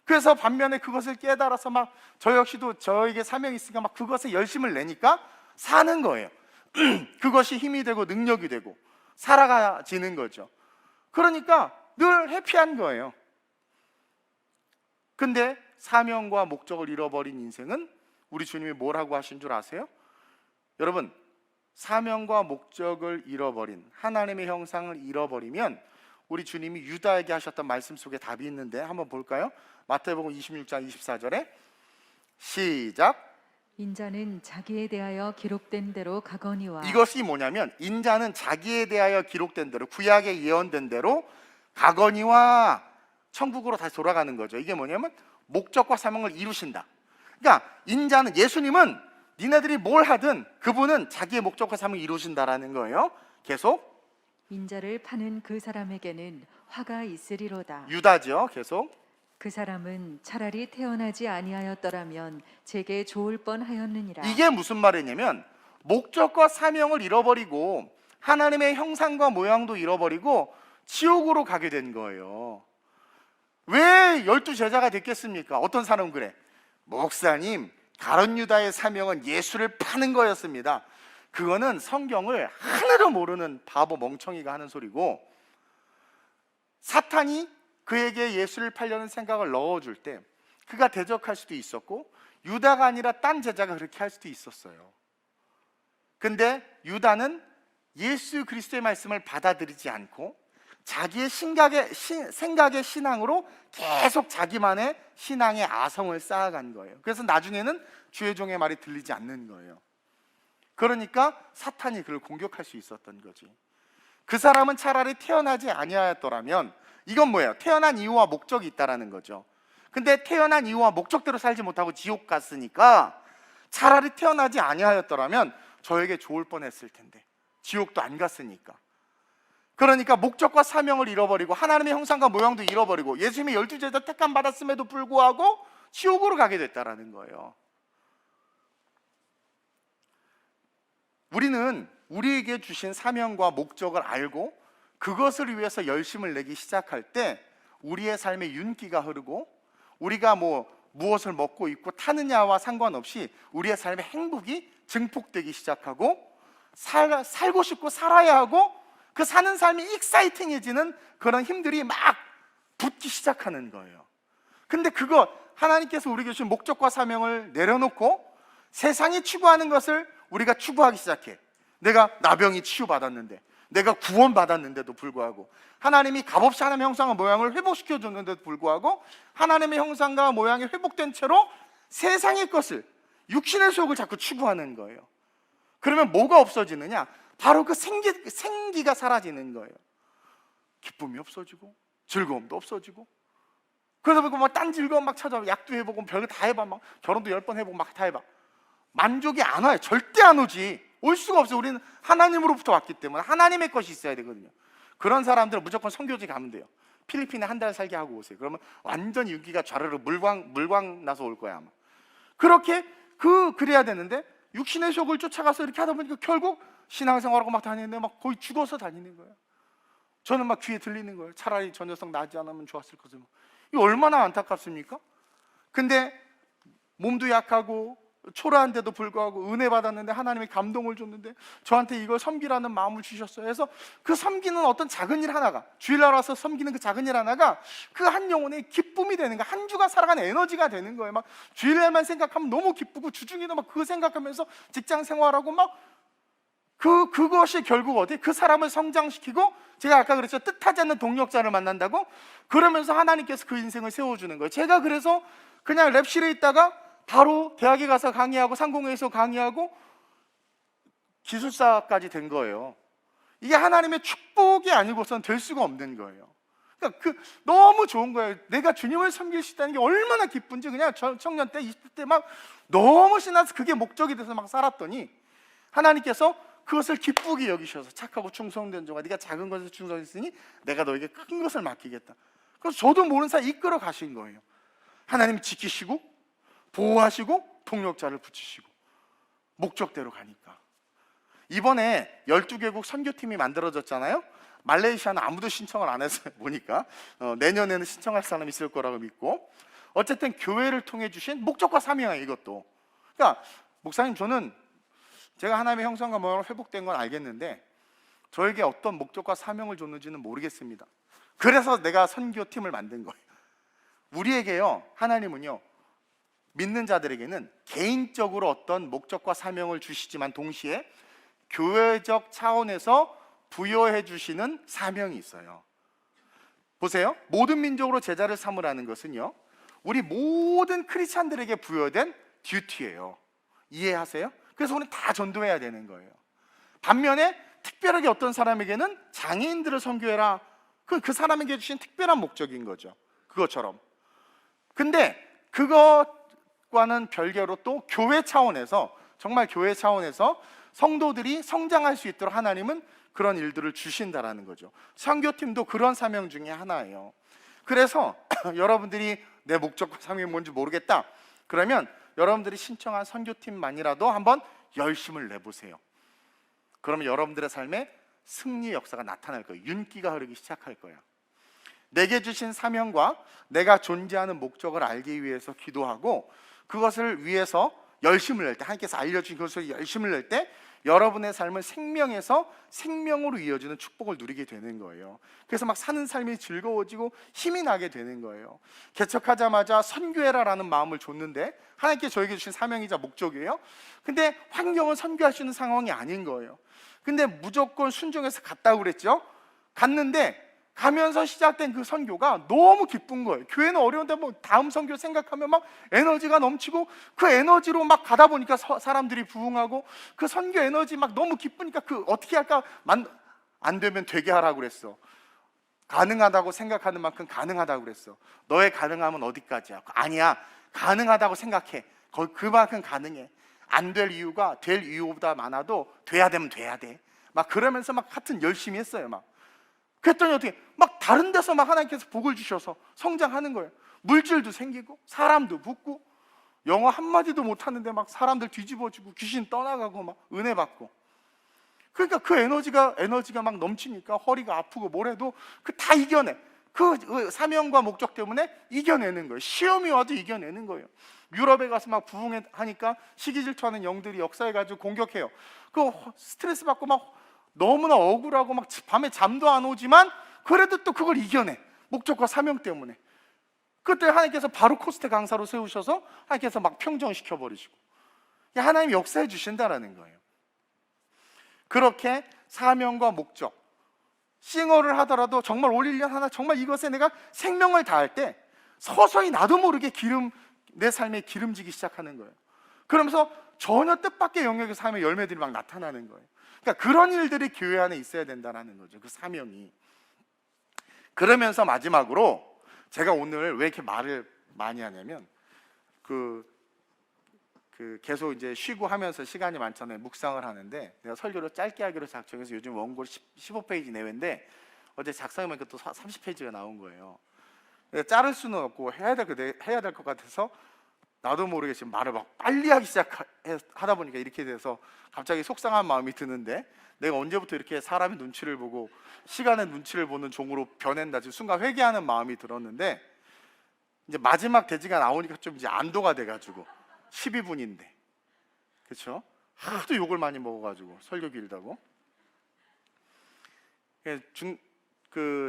그래서 반면에 그것을 깨달아서 막 저 역시도 저에게 사명이 있으니까 막 그것에 열심을 내니까 사는 거예요. 그것이 힘이 되고 능력이 되고 살아가지는 거죠. 그러니까 늘 해피한 거예요. 근데 사명과 목적을 잃어버린 인생은 우리 주님이 뭐라고 하신 줄 아세요? 여러분, 사명과 목적을 잃어버린, 하나님의 형상을 잃어버리면 우리 주님이 유다에게 하셨던 말씀 속에 답이 있는데 한번 볼까요? 마태복음 26장 24절에 시작. 인자는 자기에 대하여 기록된 대로 가거니와. 이것이 뭐냐면 인자는 자기에 대하여 기록된 대로, 구약에 예언된 대로 가거니와 천국으로 다시 돌아가는 거죠. 이게 뭐냐면 목적과 사명을 이루신다. 그러니까 인자는, 예수님은 니네들이 뭘 하든 그분은 자기의 목적과 사명을 이루신다라는 거예요. 계속 인자를 파는 그 사람에게는 화가 있으리로다. 유다죠. 계속 그 사람은 차라리 태어나지 아니하였더라면 제게 좋을 뻔하였느니라. 이게 무슨 말이냐면 목적과 사명을 잃어버리고 하나님의 형상과 모양도 잃어버리고 지옥으로 가게 된 거예요. 왜 12제자가 됐겠습니까? 어떤 사람은 그래. 목사님, 가룟 유다의 사명은 예수를 파는 거였습니다. 그거는 성경을 하나도 모르는 바보 멍청이가 하는 소리고, 사탄이 그에게 예수를 팔려는 생각을 넣어줄 때 그가 대적할 수도 있었고, 유다가 아니라 딴 제자가 그렇게 할 수도 있었어요. 근데 유다는 예수 그리스도의 말씀을 받아들이지 않고 자기의 생각의 신앙으로 계속 자기만의 신앙의 아성을 쌓아간 거예요. 그래서 나중에는 주의 종의 말이 들리지 않는 거예요. 그러니까 사탄이 그를 공격할 수 있었던 거지. 그 사람은 차라리 태어나지 아니하였더라면, 이건 뭐예요? 태어난 이유와 목적이 있다라는 거죠. 근데 태어난 이유와 목적대로 살지 못하고 지옥 갔으니까 차라리 태어나지 아니하였더라면 저에게 좋을 뻔했을 텐데, 지옥도 안 갔으니까. 그러니까 목적과 사명을 잃어버리고 하나님의 형상과 모양도 잃어버리고 예수님이 12제자 택함 받았음에도 불구하고 지옥으로 가게 됐다라는 거예요. 우리는 우리에게 주신 사명과 목적을 알고 그것을 위해서 열심을 내기 시작할 때 우리의 삶에 윤기가 흐르고, 우리가 무엇을 먹고 입고 타느냐와 상관없이 우리의 삶의 행복이 증폭되기 시작하고, 살고 싶고 살아야 하고, 그 사는 삶이 익사이팅해지는 그런 힘들이 막 붙기 시작하는 거예요. 근데 그거 하나님께서 우리에게 주신 목적과 사명을 내려놓고 세상이 추구하는 것을 우리가 추구하기 시작해. 내가 나병이 치유받았는데, 내가 구원받았는데도 불구하고, 하나님이 값없이 하나님의 형상과 모양을 회복시켜 줬는데도 불구하고, 하나님의 형상과 모양이 회복된 채로 세상의 것을, 육신의 속을 자꾸 추구하는 거예요. 그러면 뭐가 없어지느냐? 바로 그 생기가 사라지는 거예요. 기쁨이 없어지고 즐거움도 없어지고, 그러다 보니까 막 딴 즐거움 막 찾아, 약도 해보고 별거 다 해봐, 막 결혼도 10번 해보고 막 다 해봐. 만족이 안 와요. 절대 안 오지. 올 수가 없어요. 우리는 하나님으로부터 왔기 때문에 하나님의 것이 있어야 되거든요. 그런 사람들은 무조건 선교지 가면 돼요. 필리핀에 한 달 살게 하고 오세요. 그러면 완전히 윤기가 좌르르 물광 나서 올 거야, 아마. 그렇게 그래야 되는데, 육신의 속을 쫓아가서 이렇게 하다 보니까 결국 신앙생활하고 막 다니는데 막 거의 죽어서 다니는 거예요. 저는 막 귀에 들리는 거예요. 차라리 저 녀석 나지 않으면 좋았을 것을. 이거 얼마나 안타깝습니까? 근데 몸도 약하고 초라한데도 불구하고 은혜 받았는데, 하나님이 감동을 줬는데 저한테 이걸 섬기라는 마음을 주셨어요. 그래서 그 섬기는 어떤 작은 일 하나가, 주일날 와서 섬기는 그 작은 일 하나가 그 한 영혼의 기쁨이 되는 거야. 한 주가 살아가는 에너지가 되는 거예요. 막 주일날만 생각하면 너무 기쁘고, 주중에도 막 그거 생각하면서 직장 생활하고 막 그것이 결국 어디? 그 사람을 성장시키고, 제가 아까 그랬죠, 뜻하지 않는 동력자를 만난다고. 그러면서 하나님께서 그 인생을 세워주는 거예요. 제가 그래서 그냥 랩실에 있다가 바로 대학에 가서 강의하고, 상공회에서 강의하고, 기술사까지 된 거예요. 이게 하나님의 축복이 아니고선 될 수가 없는 거예요. 그러니까 너무 좋은 거예요. 내가 주님을 섬길 수 있다는 게 얼마나 기쁜지. 그냥 청년 때, 20대 때 막 너무 신나서 그게 목적이 돼서 막 살았더니, 하나님께서 그것을 기쁘게 여기셔서, 착하고 충성된 종아, 네가 작은 것에 충성했으니 내가 너에게 큰 것을 맡기겠다. 그래서 저도 모르는 사이 이끌어 가신 거예요. 하나님이 지키시고 보호하시고 동력자를 붙이시고, 목적대로 가니까. 이번에 12개국 선교팀이 만들어졌잖아요. 말레이시아는 아무도 신청을 안 해서 보니까 내년에는 신청할 사람이 있을 거라고 믿고, 어쨌든 교회를 통해 주신 목적과 사명이에요, 이것도. 그러니까 목사님, 저는 제가 하나님의 형상과 모양으로 회복된 건 알겠는데 저에게 어떤 목적과 사명을 줬는지는 모르겠습니다. 그래서 내가 선교팀을 만든 거예요. 우리에게요, 하나님은요, 믿는 자들에게는 개인적으로 어떤 목적과 사명을 주시지만 동시에 교회적 차원에서 부여해 주시는 사명이 있어요. 보세요. 모든 민족으로 제자를 삼으라는 것은요, 우리 모든 크리스찬들에게 부여된 듀티예요. 이해하세요? 그래서 우리는 다 전도해야 되는 거예요. 반면에 특별하게 어떤 사람에게는 장애인들을 선교해라, 그 사람에게 주신 특별한 목적인 거죠. 그것처럼. 근데 그것과는 별개로 또 교회 차원에서, 정말 교회 차원에서 성도들이 성장할 수 있도록 하나님은 그런 일들을 주신다라는 거죠. 선교팀도 그런 사명 중에 하나예요. 그래서 여러분들이 내 목적과 사명이 뭔지 모르겠다, 그러면 여러분들이 신청한 선교팀만이라도 한번 열심을 내보세요. 그러면 여러분들의 삶에 승리의 역사가 나타날 거예요. 윤기가 흐르기 시작할 거예요. 내게 주신 사명과 내가 존재하는 목적을 알기 위해서 기도하고, 그것을 위해서 열심을 낼 때, 하나님께서 알려주신 그것을 열심을 낼 때 여러분의 삶은 생명에서 생명으로 이어지는 축복을 누리게 되는 거예요. 그래서 막 사는 삶이 즐거워지고 힘이 나게 되는 거예요. 개척하자마자 선교해라라는 마음을 줬는데, 하나님께 저에게 주신 사명이자 목적이에요. 근데 환경은 선교할 수 있는 상황이 아닌 거예요. 근데 무조건 순종해서 갔다고 그랬죠. 갔는데 가면서 시작된 그 선교가 너무 기쁜 거예요. 교회는 어려운데 뭐 다음 선교 생각하면 막 에너지가 넘치고, 그 에너지로 막 가다 보니까 사람들이 부흥하고, 그 선교 에너지 막 너무 기쁘니까 그 어떻게 할까, 안 되면 되게 하라고 그랬어. 가능하다고 생각하는 만큼 가능하다고 그랬어. 너의 가능함은 어디까지야? 아니야, 가능하다고 생각해. 그만큼 가능해. 안 될 이유가 될 이유보다 많아도 돼야 되면 돼야 돼. 막 그러면서 막 하여튼 열심히 했어요. 막 그랬더니 어떻게 막 다른 데서 막 하나님께서 복을 주셔서 성장하는 거예요. 물질도 생기고 사람도 붙고, 영어 한마디도 못하는데 막 사람들 뒤집어지고 귀신 떠나가고 막 은혜 받고. 그러니까 그 에너지가 막 넘치니까 허리가 아프고 뭐래도 그 다 이겨내. 그 사명과 목적 때문에 이겨내는 거예요. 시험이 와도 이겨내는 거예요. 유럽에 가서 막 부흥하니까 시기 질투하는 영들이 역사해가지고 공격해요. 그 스트레스 받고 막 너무나 억울하고 막 밤에 잠도 안 오지만 그래도 또 그걸 이겨내. 목적과 사명 때문에. 그때 하나님께서 바로 코스트 강사로 세우셔서 하나님께서 막 평정시켜 버리시고, 하나님이 역사해 주신다라는 거예요. 그렇게 사명과 목적, 싱어를 하더라도 정말 올 1년 하나 정말 이것에 내가 생명을 다할 때 서서히 나도 모르게 내 삶에 기름지기 시작하는 거예요. 그러면서 전혀 뜻밖의 영역에서 삶의 열매들이 막 나타나는 거예요. 그러니까 그런 일들이 교회 안에 있어야 된다는 거죠. 그 사명이. 그러면서 마지막으로 제가 오늘 왜 이렇게 말을 많이 하냐면 계속 이제 쉬고 하면서 시간이 많잖아요. 묵상을 하는데 내가 설교를 짧게 하기로 작정해서 요즘 원고 15페이지 내외인데 어제 작성해보니까 또 30페이지가 나온 거예요. 자를 수는 없고 해야 될 것 같아서 나도 모르게 지금 말을 막 빨리 하기 시작하다 보니까 이렇게 돼서 갑자기 속상한 마음이 드는데, 내가 언제부터 이렇게 사람의 눈치를 보고 시간의 눈치를 보는 종으로 변했나 지금 순간 회개하는 마음이 들었는데, 이제 마지막 대지가 나오니까 좀 이제 안도가 돼가지고 12분인데, 그렇죠? 하도 욕을 많이 먹어가지고 설교 길다고.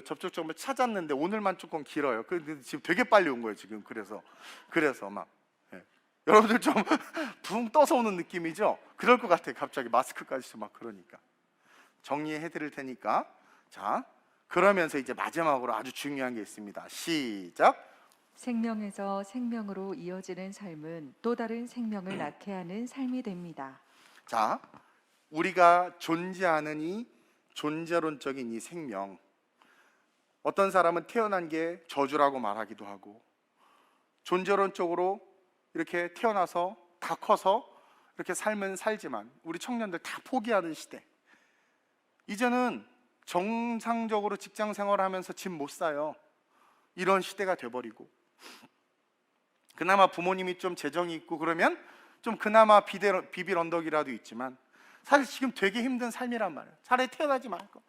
접촉 정보 찾았는데 오늘만 조금 길어요. 근데 지금 되게 빨리 온 거예요 지금. 그래서 막 여러분들 좀 붕 떠서 오는 느낌이죠? 그럴 것 같아요. 갑자기 마스크까지 막 그러니까 정리해 드릴 테니까. 자, 그러면서 이제 마지막으로 아주 중요한 게 있습니다. 시작. 생명에서 생명으로 이어지는 삶은 또 다른 생명을 낳게 하는 삶이 됩니다. 자, 우리가 존재하는 이 존재론적인 이 생명, 어떤 사람은 태어난 게 저주라고 말하기도 하고, 존재론적으로 이렇게 태어나서 다 커서 이렇게 삶은 살지만 우리 청년들 다 포기하는 시대. 이제는 정상적으로 직장 생활하면서 집 못 사요. 이런 시대가 돼버리고, 그나마 부모님이 좀 재정이 있고 그러면 좀 그나마 비빌 언덕이라도 있지만 사실 지금 되게 힘든 삶이란 말이에요. 차라리 태어나지 말고.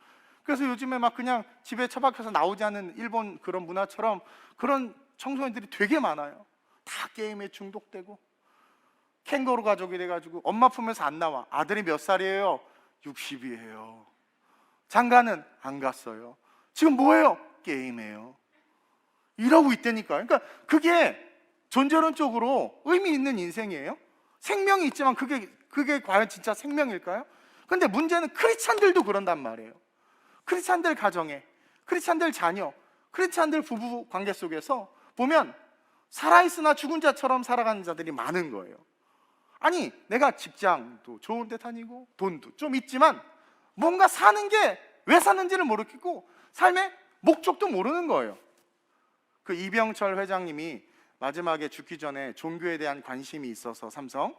그래서 요즘에 막 그냥 집에 처박혀서 나오지 않는 일본 그런 문화처럼 그런 청소년들이 되게 많아요. 다 게임에 중독되고 캥거루 가족이 돼가지고 엄마 품에서 안 나와. 아들이 몇 살이에요? 60이에요. 장가는 안 갔어요. 지금 뭐예요? 게임해요. 이러고 있다니까요. 그러니까 그게 존재론적으로 의미 있는 인생이에요? 생명이 있지만 그게 과연 진짜 생명일까요? 근데 문제는 크리스찬들도 그런단 말이에요. 크리스찬들 가정에, 크리스찬들 자녀, 크리스찬들 부부 관계 속에서 보면 살아있으나 죽은 자처럼 살아가는 자들이 많은 거예요. 아니, 내가 직장도 좋은 데 다니고 돈도 좀 있지만 뭔가 사는 게 왜 사는지를 모르겠고 삶의 목적도 모르는 거예요. 그 이병철 회장님이 마지막에 죽기 전에 종교에 대한 관심이 있어서 삼성,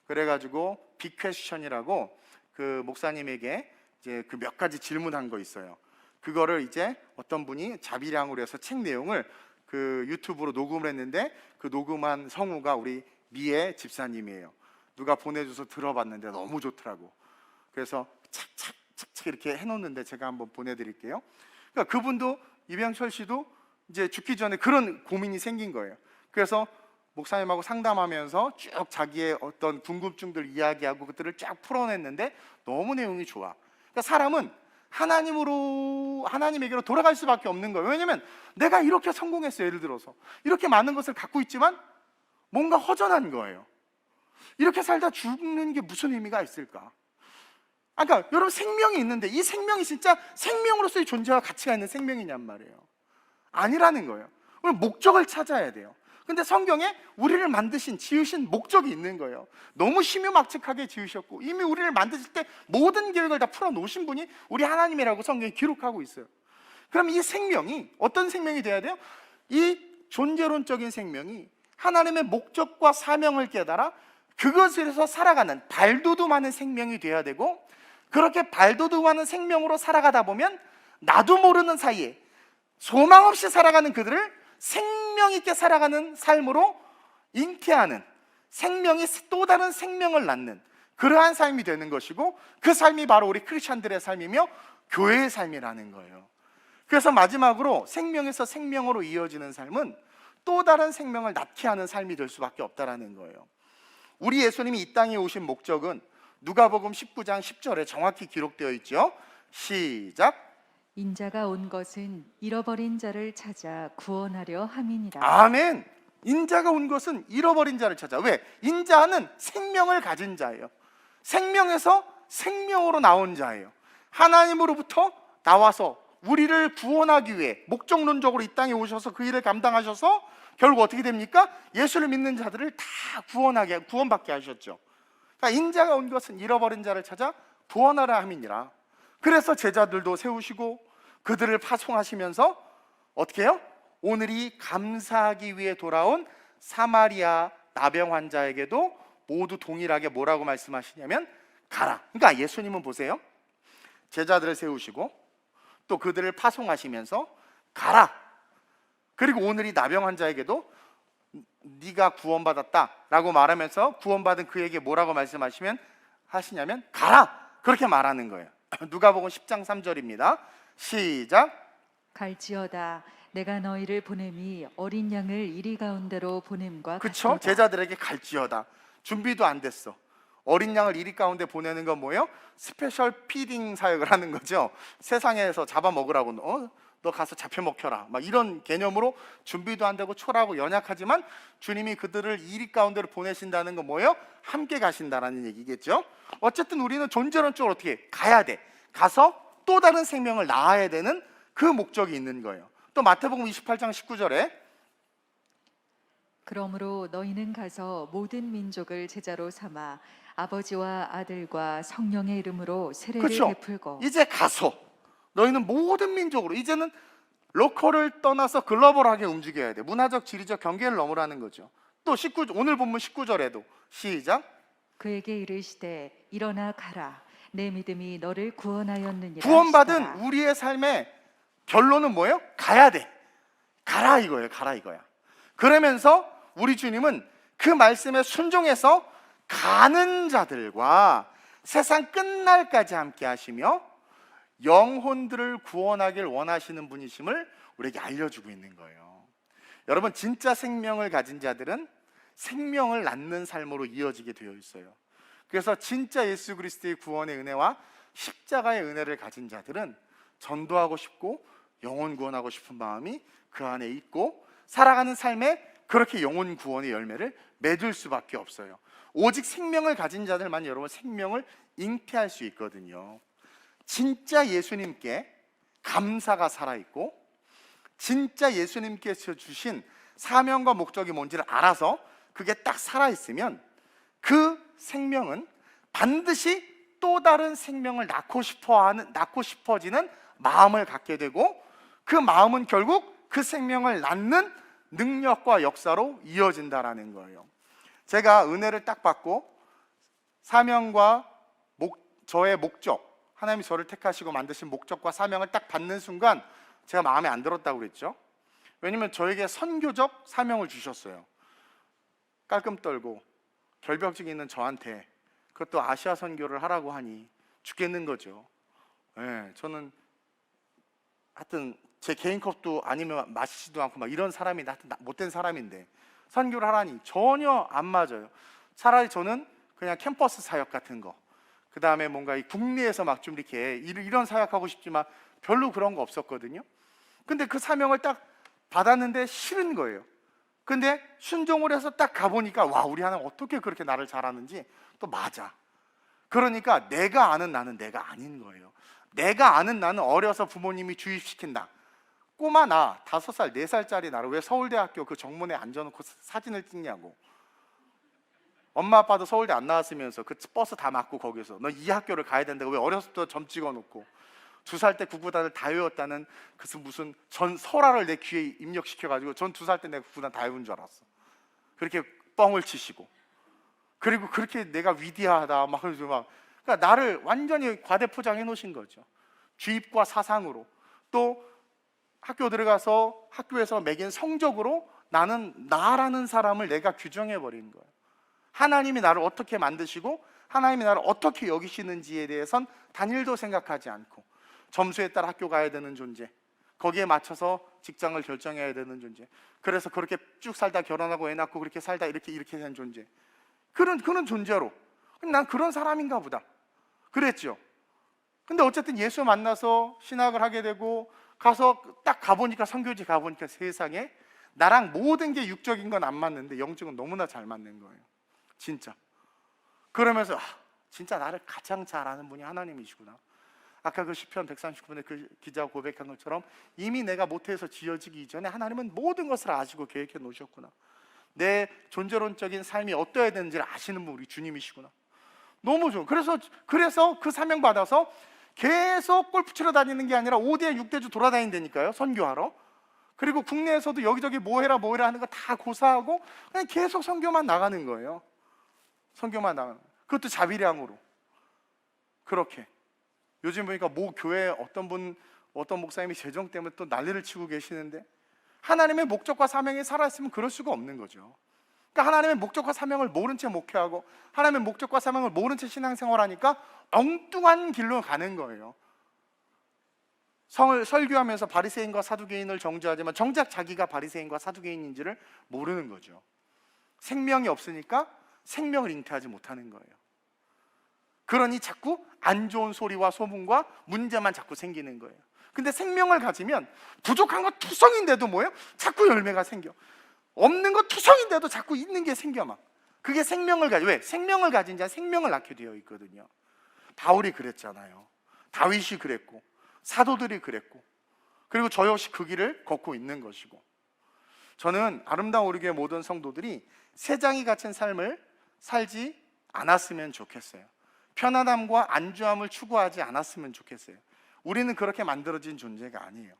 그래가지고 빅퀘스천이라고 그 목사님에게 이제 그 몇 가지 질문한 거 있어요. 그거를 이제 어떤 분이 자비량으로 해서 책 내용을 그 유튜브로 녹음을 했는데, 그 녹음한 성우가 우리 미애 집사님이에요. 누가 보내줘서 들어봤는데 너무 좋더라고. 그래서 착착 이렇게 해놓는데 제가 한번 보내드릴게요. 그러니까 그분도, 이병철 씨도 이제 죽기 전에 그런 고민이 생긴 거예요. 그래서 목사님하고 상담하면서 쭉 자기의 어떤 궁금증들 이야기하고 그들을 쫙 풀어냈는데 너무 내용이 좋아. 그러니까 사람은 하나님에게로 돌아갈 수밖에 없는 거예요. 왜냐면 내가 이렇게 성공했어요. 예를 들어서 이렇게 많은 것을 갖고 있지만 뭔가 허전한 거예요. 이렇게 살다 죽는 게 무슨 의미가 있을까? 그러니까 여러분, 생명이 있는데 이 생명이 진짜 생명으로서의 존재와 가치가 있는 생명이냔 말이에요. 아니라는 거예요. 오늘 목적을 찾아야 돼요. 근데 성경에 우리를 지으신 목적이 있는 거예요. 너무 심유막측하게 지으셨고 이미 우리를 만드실 때 모든 계획을 다 풀어놓으신 분이 우리 하나님이라고 성경이 기록하고 있어요. 그럼 이 생명이 어떤 생명이 돼야 돼요? 이 존재론적인 생명이 하나님의 목적과 사명을 깨달아 그것에서 살아가는 발돋움하는 생명이 돼야 되고, 그렇게 발돋움하는 생명으로 살아가다 보면 나도 모르는 사이에 소망 없이 살아가는 그들을 생명 있게 살아가는 삶으로 잉태하는, 생명이 또 다른 생명을 낳는 그러한 삶이 되는 것이고, 그 삶이 바로 우리 크리스찬들의 삶이며 교회의 삶이라는 거예요. 그래서 마지막으로 생명에서 생명으로 이어지는 삶은 또 다른 생명을 낳게 하는 삶이 될 수밖에 없다라는 거예요. 우리 예수님이 이 땅에 오신 목적은 누가복음 19장 10절에 정확히 기록되어 있죠. 시작. 인자가 온 것은 잃어버린 자를 찾아 구원하려 함이니라. 아멘. 인자가 온 것은 잃어버린 자를 찾아. 왜? 인자는 생명을 가진 자예요. 생명에서 생명으로 나온 자예요. 하나님으로부터 나와서 우리를 구원하기 위해 목적론적으로 이 땅에 오셔서 그 일을 감당하셔서 결국 어떻게 됩니까? 예수를 믿는 자들을 다 구원받게 하셨죠. 그러니까 인자가 온 것은 잃어버린 자를 찾아 구원하라 함이니라. 그래서 제자들도 세우시고 그들을 파송하시면서 어떻게 해요? 오늘이 감사하기 위해 돌아온 사마리아 나병 환자에게도 모두 동일하게 뭐라고 말씀하시냐면 가라. 그러니까 예수님은 보세요, 제자들을 세우시고 또 그들을 파송하시면서 가라. 그리고 오늘이 나병 환자에게도 네가 구원받았다 라고 말하면서 구원받은 그에게 뭐라고 말씀하시면 하시냐면 가라. 그렇게 말하는 거예요. 누가복음 10장 3절입니다. 시작. 갈지어다 내가 너희를 보냄이 어린 양을 이리 가운데로 보냄과 그쵸? 같도다. 제자들에게 갈지어다. 준비도 안 됐어. 어린 양을 이리 가운데 보내는 건 뭐예요? 스페셜 피딩 사역을 하는 거죠. 세상에서 잡아먹으라고 너 가서 잡혀 먹혀라 막 이런 개념으로 준비도 안 되고 초라하고 연약하지만 주님이 그들을 이리 가운데로 보내신다는 건 뭐예요? 함께 가신다라는 얘기겠죠. 어쨌든 우리는 존재론적으로 어떻게 가야 돼. 가서 또 다른 생명을 낳아야 되는 그 목적이 있는 거예요. 또 마태복음 28장 19절에 그러므로 너희는 가서 모든 민족을 제자로 삼아 아버지와 아들과 성령의 이름으로 세례를 그렇죠. 베풀고. 이제 가서 너희는 모든 민족으로, 이제는 로컬을 떠나서 글로벌하게 움직여야 돼. 문화적 지리적 경계를 넘으라는 거죠. 또 오늘 본문 19절에도 시작. 그에게 이르시되 일어나 가라 내 믿음이 너를 구원하였느니라. 구원받은 하시더라. 우리의 삶의 결론은 뭐예요? 가야 돼. 가라 이거예요. 가라 이거야. 그러면서 우리 주님은 그 말씀에 순종해서 가는 자들과 세상 끝날까지 함께 하시며 영혼들을 구원하길 원하시는 분이심을 우리에게 알려주고 있는 거예요. 여러분, 진짜 생명을 가진 자들은 생명을 낳는 삶으로 이어지게 되어 있어요. 그래서 진짜 예수 그리스도의 구원의 은혜와 십자가의 은혜를 가진 자들은 전도하고 싶고 영혼 구원하고 싶은 마음이 그 안에 있고 살아가는 삶에 그렇게 영혼 구원의 열매를 맺을 수밖에 없어요. 오직 생명을 가진 자들만 여러분 생명을 잉태할 수 있거든요. 진짜 예수님께 감사가 살아있고 진짜 예수님께서 주신 사명과 목적이 뭔지를 알아서 그게 딱 살아있으면 그 생명은 반드시 또 다른 생명을 낳고 싶어지는 마음을 갖게 되고 그 마음은 결국 그 생명을 낳는 능력과 역사로 이어진다라는 거예요. 제가 은혜를 딱 받고 사명과 저의 목적, 하나님이 저를 택하시고 만드신 목적과 사명을 딱 받는 순간 제가 마음에 안 들었다고 그랬죠. 왜냐면 저에게 선교적 사명을 주셨어요. 깔끔 떨고 결벽증이 있는 저한테 그것도 아시아 선교를 하라고 하니 죽겠는 거죠. 저는 하여튼 제 개인 컵도 아니면 마시지도 않고 막 이런 사람이 하여튼 못된 사람인데 선교를 하라니 전혀 안 맞아요. 차라리 저는 그냥 캠퍼스 사역 같은 거, 그 다음에 뭔가 이 국내에서 막 좀 이렇게 이런 사역하고 싶지만 별로 그런 거 없었거든요. 근데 그 사명을 딱 받았는데 싫은 거예요. 근데 순종을 해서 딱 가보니까 와, 우리 하나님 어떻게 그렇게 나를 잘하는지 또 맞아. 그러니까 내가 아는 나는 내가 아닌 거예요. 내가 아는 나는 어려서 부모님이 주입시킨다. 꼬마 나 5살, 4살짜리 나를 왜 서울대학교 그 정문에 앉아놓고 사진을 찍냐고. 엄마 아빠도 서울대 안 나왔으면서 그 버스 다 맞고 거기서 너 이 학교를 가야 된다고 왜 어렸을 때 점 찍어놓고 2살 때 구구단을 다 외웠다는 그 무슨 전 설화를 내 귀에 입력시켜가지고 전 2살 때 내가 구구단 다 외운 줄 알았어. 그렇게 뻥을 치시고 그리고 그렇게 내가 위대하다 막 그러니까 나를 완전히 과대포장해 놓으신 거죠. 주입과 사상으로. 또 학교 들어가서 학교에서 매긴 성적으로 나는 나라는 사람을 내가 규정해 버린 거예요. 하나님이 나를 어떻게 만드시고 하나님이 나를 어떻게 여기시는지에 대해선 단일도 생각하지 않고 점수에 따라 학교 가야 되는 존재, 거기에 맞춰서 직장을 결정해야 되는 존재, 그래서 그렇게 쭉 살다 결혼하고 애 낳고 그렇게 살다 이렇게 된 존재, 그런 존재로 난 그런 사람인가 보다 그랬죠. 근데 어쨌든 예수 만나서 신학을 하게 되고 가서 딱 가보니까, 선교지 가보니까 세상에 나랑 모든 게 육적인 건 안 맞는데 영적은 너무나 잘 맞는 거예요. 진짜. 그러면서 진짜 나를 가장 잘 아는 분이 하나님이시구나. 아까 그 시편 139편에 그 기자가 고백한 것처럼 이미 내가 모태에서 지어지기 이전에 하나님은 모든 것을 아시고 계획해 놓으셨구나. 내 존재론적인 삶이 어떠해야 되는지를 아시는 분 우리 주님이시구나. 너무 좋아. 그래서 그 사명 받아서 계속 골프 치러 다니는 게 아니라 5대 6대주 돌아다닌다니까요, 선교하러. 그리고 국내에서도 여기저기 뭐 해라 하는 거 다 고사하고 그냥 계속 선교만 나가는 거예요. 선교만 나가는 거예요. 그것도 자비량으로. 그렇게. 요즘 보니까 모 교회 어떤 목사님이 재정 때문에 또 난리를 치고 계시는데, 하나님의 목적과 사명이 살아있으면 그럴 수가 없는 거죠. 그러니까 하나님의 목적과 사명을 모른 채 목회하고 하나님의 목적과 사명을 모른 채 신앙생활하니까 엉뚱한 길로 가는 거예요. 성을 설교하면서 바리새인과 사두개인을 정죄하지만 정작 자기가 바리새인과 사두개인인지를 모르는 거죠. 생명이 없으니까 생명을 잉태하지 못하는 거예요. 그러니 자꾸 안 좋은 소리와 소문과 문제만 자꾸 생기는 거예요. 근데 생명을 가지면 부족한 거 투성인데도 뭐예요? 자꾸 열매가 생겨. 없는 거 투성인데도 자꾸 있는 게 생겨 막. 그게 생명을 가지. 왜? 생명을 가진 자 생명을 낳게 되어 있거든요. 바울이 그랬잖아요. 다윗이 그랬고 사도들이 그랬고, 그리고 저 역시 그 길을 걷고 있는 것이고, 저는 아름다운 우리 교회 모든 성도들이 새장이 갇힌 삶을 살지 않았으면 좋겠어요. 편안함과 안주함을 추구하지 않았으면 좋겠어요. 우리는 그렇게 만들어진 존재가 아니에요.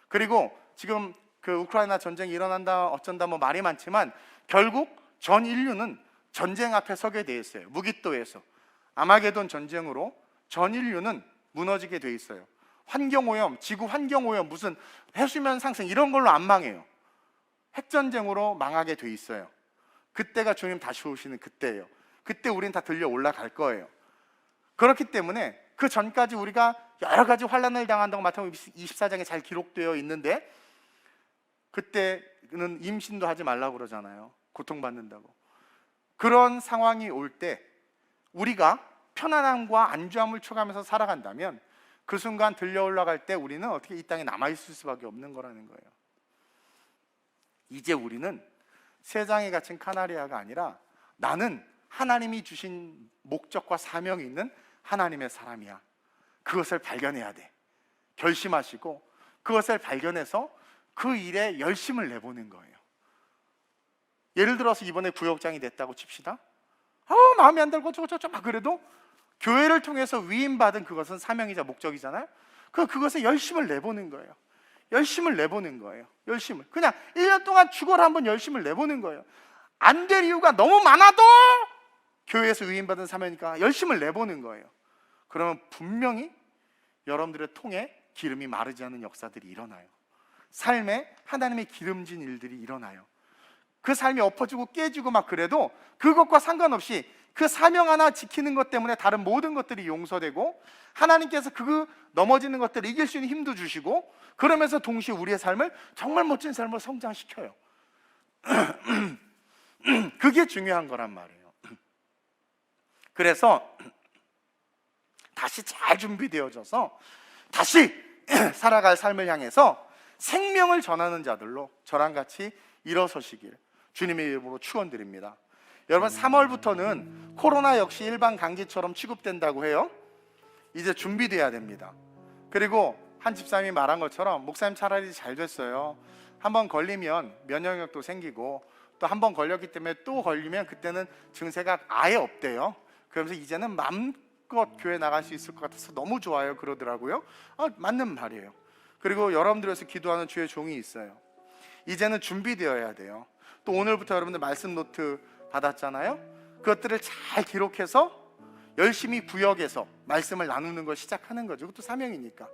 그리고 지금 그 우크라이나 전쟁이 일어난다 어쩐다 뭐 말이 많지만 결국 전 인류는 전쟁 앞에 서게 돼 있어요. 무기또에서 아마게돈 전쟁으로 전 인류는 무너지게 돼 있어요. 환경오염, 지구 환경오염, 무슨 해수면 상승 이런 걸로 안 망해요. 핵전쟁으로 망하게 돼 있어요. 그때가 주님 다시 오시는 그때예요. 그때 우린 다 들려 올라갈 거예요. 그렇기 때문에 그 전까지 우리가 여러 가지 환난을 당한다고 마태복음 24장에 잘 기록되어 있는데, 그때는 임신도 하지 말라고 그러잖아요. 고통받는다고. 그런 상황이 올 때 우리가 편안함과 안주함을 추구하면서 살아간다면 그 순간 들려 올라갈 때 우리는 어떻게 이 땅에 남아있을 수밖에 없는 거라는 거예요. 이제 우리는 세상에 갇힌 카나리아가 아니라 나는 하나님이 주신 목적과 사명이 있는 하나님의 사람이야. 그것을 발견해야 돼. 결심하시고 그것을 발견해서 그 일에 열심을 내보는 거예요. 예를 들어서 이번에 구역장이 됐다고 칩시다. 마음에 안 들고 막 그래도 교회를 통해서 위임받은 그것은 사명이자 목적이잖아요. 그것에 열심을 내보는 거예요. 열심을 내보는 거예요. 열심을. 그냥 1년 동안 죽어라 한번 열심을 내보는 거예요. 안 될 이유가 너무 많아도 교회에서 위임받은 사명이니까 열심을 내보는 거예요. 그러면 분명히 여러분들의 통에 기름이 마르지 않는 역사들이 일어나요. 삶에 하나님의 기름진 일들이 일어나요. 그 삶이 엎어지고 깨지고 막 그래도 그것과 상관없이 그 사명 하나 지키는 것 때문에 다른 모든 것들이 용서되고 하나님께서 그 넘어지는 것들을 이길 수 있는 힘도 주시고, 그러면서 동시에 우리의 삶을 정말 멋진 삶으로 성장시켜요. 그게 중요한 거란 말이에요. 그래서 다시 잘 준비되어져서 다시 살아갈 삶을 향해서 생명을 전하는 자들로 저랑 같이 일어서시길 주님의 이름으로 축원드립니다. 여러분, 3월부터는 코로나 역시 일반 감기처럼 취급된다고 해요. 이제 준비돼야 됩니다. 그리고 한 집사님이 말한 것처럼 목사님 차라리 잘 됐어요. 한번 걸리면 면역력도 생기고 또 한 번 걸렸기 때문에 또 걸리면 그때는 증세가 아예 없대요. 그러면서 이제는 마음껏 교회 나갈 수 있을 것 같아서 너무 좋아요 그러더라고요. 맞는 말이에요. 그리고 여러분들에서 기도하는 주의 종이 있어요. 이제는 준비되어야 돼요. 또 오늘부터 여러분들 말씀 노트 받았잖아요. 그것들을 잘 기록해서 열심히 구역에서 말씀을 나누는 걸 시작하는 거죠. 그것도 사명이니까.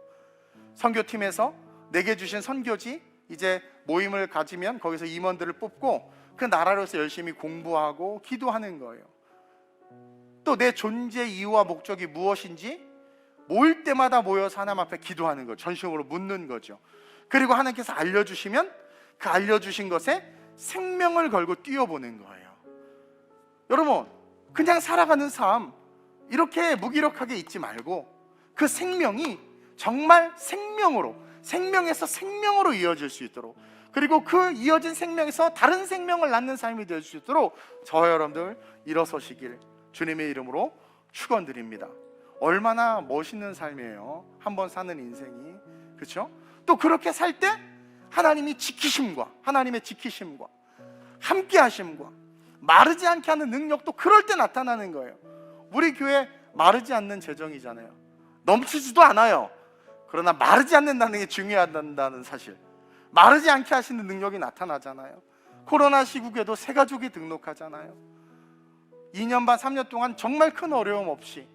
선교팀에서 내게 주신 선교지, 이제 모임을 가지면 거기서 임원들을 뽑고 그 나라로서 열심히 공부하고 기도하는 거예요. 또 내 존재 이유와 목적이 무엇인지 모일 때마다 모여서 하나님 앞에 기도하는 거죠. 전심으로 묻는 거죠. 그리고 하나님께서 알려주시면 그 알려주신 것에 생명을 걸고 뛰어보는 거예요. 여러분, 그냥 살아가는 삶 이렇게 무기력하게 있지 말고 그 생명이 정말 생명에서 생명으로 이어질 수 있도록, 그리고 그 이어진 생명에서 다른 생명을 낳는 삶이 될 수 있도록 저와 여러분들 일어서시길 주님의 이름으로 축원드립니다. 얼마나 멋있는 삶이에요, 한번 사는 인생이. 그렇죠? 또 그렇게 살 때 하나님의 지키심과 함께 하심과 마르지 않게 하는 능력도 그럴 때 나타나는 거예요. 우리 교회 마르지 않는 재정이잖아요. 넘치지도 않아요. 그러나 마르지 않는다는 게 중요하다는 사실, 마르지 않게 하시는 능력이 나타나잖아요. 코로나 시국에도 새 가족이 등록하잖아요. 2년 반 3년 동안 정말 큰 어려움 없이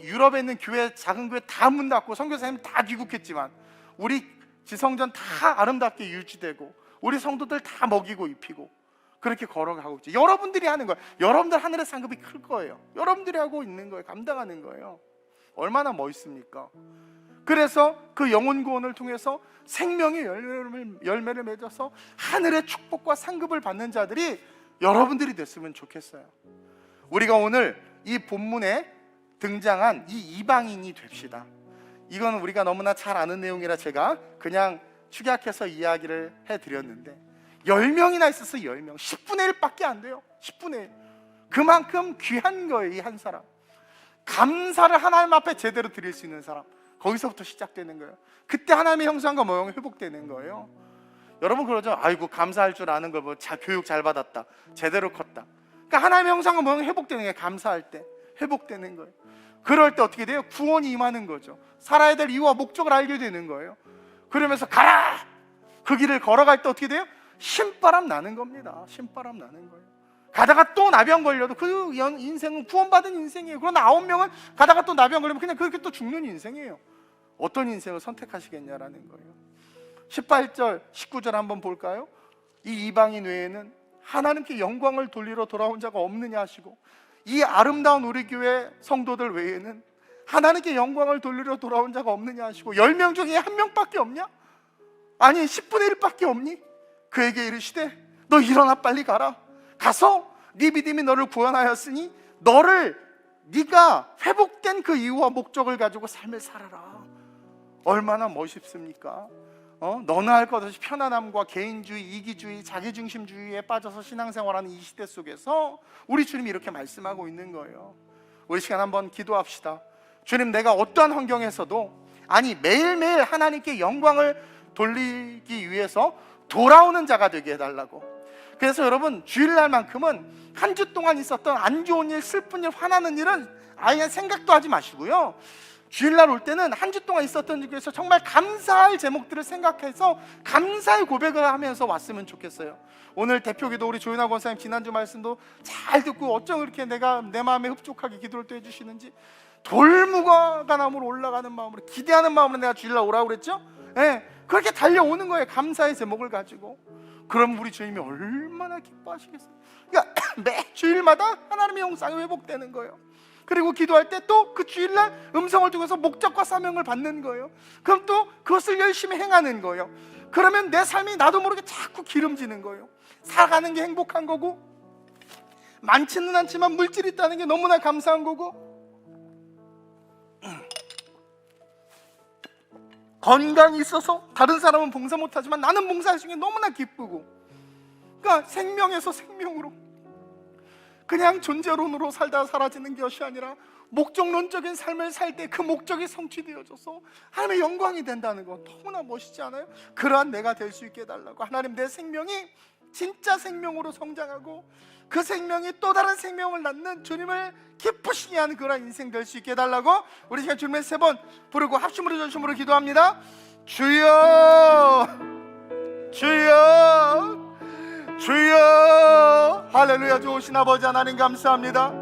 유럽에 있는 교회, 작은 교회 다 문 닫고 선교사님 다 귀국했지만 우리 지성전 다 아름답게 유지되고 우리 성도들 다 먹이고 입히고 그렇게 걸어가고 있죠. 여러분들이 하는 거예요. 여러분들 하늘의 상급이 클 거예요. 여러분들이 하고 있는 거예요. 감당하는 거예요. 얼마나 멋있습니까? 그래서 그 영혼 구원을 통해서 생명의 열매를 맺어서 하늘의 축복과 상급을 받는 자들이 여러분들이 됐으면 좋겠어요. 우리가 오늘 이 본문에 등장한 이 이방인이 됩시다. 이건 우리가 너무나 잘 아는 내용이라 제가 그냥 축약해서 이야기를 해드렸는데 10명이나 있어서 10명, 10분의 1밖에 안 돼요. 10분의 1. 그만큼 귀한 거예요. 이 한 사람. 감사를 하나님 앞에 제대로 드릴 수 있는 사람, 거기서부터 시작되는 거예요. 그때 하나님의 형상과 모형이 회복되는 거예요. 여러분 그러죠? 아이고 감사할 줄 아는 걸 뭐 교육 잘 받았다, 제대로 컸다. 그러니까 하나님의 형상과 모형이 회복되는 게 감사할 때 회복되는 거예요. 그럴 때 어떻게 돼요? 구원이 임하는 거죠. 살아야 될 이유와 목적을 알게 되는 거예요. 그러면서 가라! 그 길을 걸어갈 때 어떻게 돼요? 신바람 나는 겁니다. 신바람 나는 거예요. 가다가 또 나병 걸려도 그 인생은 구원받은 인생이에요. 그러나 9명은 가다가 또 나병 걸리면 그냥 그렇게 또 죽는 인생이에요. 어떤 인생을 선택하시겠냐라는 거예요. 18절, 19절 한번 볼까요? 이 이방인 외에는 하나님께 영광을 돌리러 돌아온 자가 없느냐 하시고, 이 아름다운 우리 교회 성도들 외에는 하나님께 영광을 돌리러 돌아온 자가 없느냐 하시고, 10명 중에 1명밖에 없냐? 아니 10분의 1밖에 없니? 그에게 이르시되 너 일어나 빨리 가라. 가서 네 믿음이 너를 구원하였으니 네가 회복된 그 이유와 목적을 가지고 삶을 살아라. 얼마나 멋있습니까? 너나 할 것 없이 편안함과 개인주의, 이기주의, 자기중심주의에 빠져서 신앙생활하는 이 시대 속에서 우리 주님이 이렇게 말씀하고 있는 거예요. 우리 시간 한번 기도합시다. 주님, 내가 어떠한 환경에서도, 아니 매일매일 하나님께 영광을 돌리기 위해서 돌아오는 자가 되게 해달라고. 그래서 여러분, 주일날만큼은 한 주 동안 있었던 안 좋은 일, 슬픈 일, 화나는 일은 아예 생각도 하지 마시고요, 주일날 올 때는 한 주 동안 있었던 일 중에서 정말 감사할 제목들을 생각해서 감사의 고백을 하면서 왔으면 좋겠어요. 오늘 대표기도 우리 조윤아 권사님 지난주 말씀도 잘 듣고 어쩜 그렇게 내가 내 마음에 흡족하게 기도를 또 해주시는지, 돌무화과나무로 올라가는 마음으로, 기대하는 마음으로 내가 주일날 오라고 그랬죠? 네, 그렇게 달려오는 거예요. 감사의 제목을 가지고. 그럼 우리 주님이 얼마나 기뻐하시겠어요. 그러니까 매 주일마다 하나님의 형상이 회복되는 거예요. 그리고 기도할 때 또 그 주일날 음성을 통해서 목적과 사명을 받는 거예요. 그럼 또 그것을 열심히 행하는 거예요. 그러면 내 삶이 나도 모르게 자꾸 기름지는 거예요. 살아가는 게 행복한 거고, 많지는 않지만 물질이 있다는 게 너무나 감사한 거고, 건강이 있어서 다른 사람은 봉사 못하지만 나는 봉사할 수 있는 게 너무나 기쁘고, 그러니까 생명에서 생명으로, 그냥 존재론으로 살다 사라지는 것이 아니라 목적론적인 삶을 살 때 그 목적이 성취되어져서 하나님의 영광이 된다는 건 너무나 멋있지 않아요? 그러한 내가 될 수 있게 해달라고. 하나님, 내 생명이 진짜 생명으로 성장하고 그 생명이 또 다른 생명을 낳는 주님을 기쁘시게 하는 그런 인생 될 수 있게 해달라고 우리 시간 주님의 3번 부르고 합심으로 전심으로 기도합니다. 주여, 주여, 주여. 할렐루야. 좋으신 아버지 하나님, 감사합니다.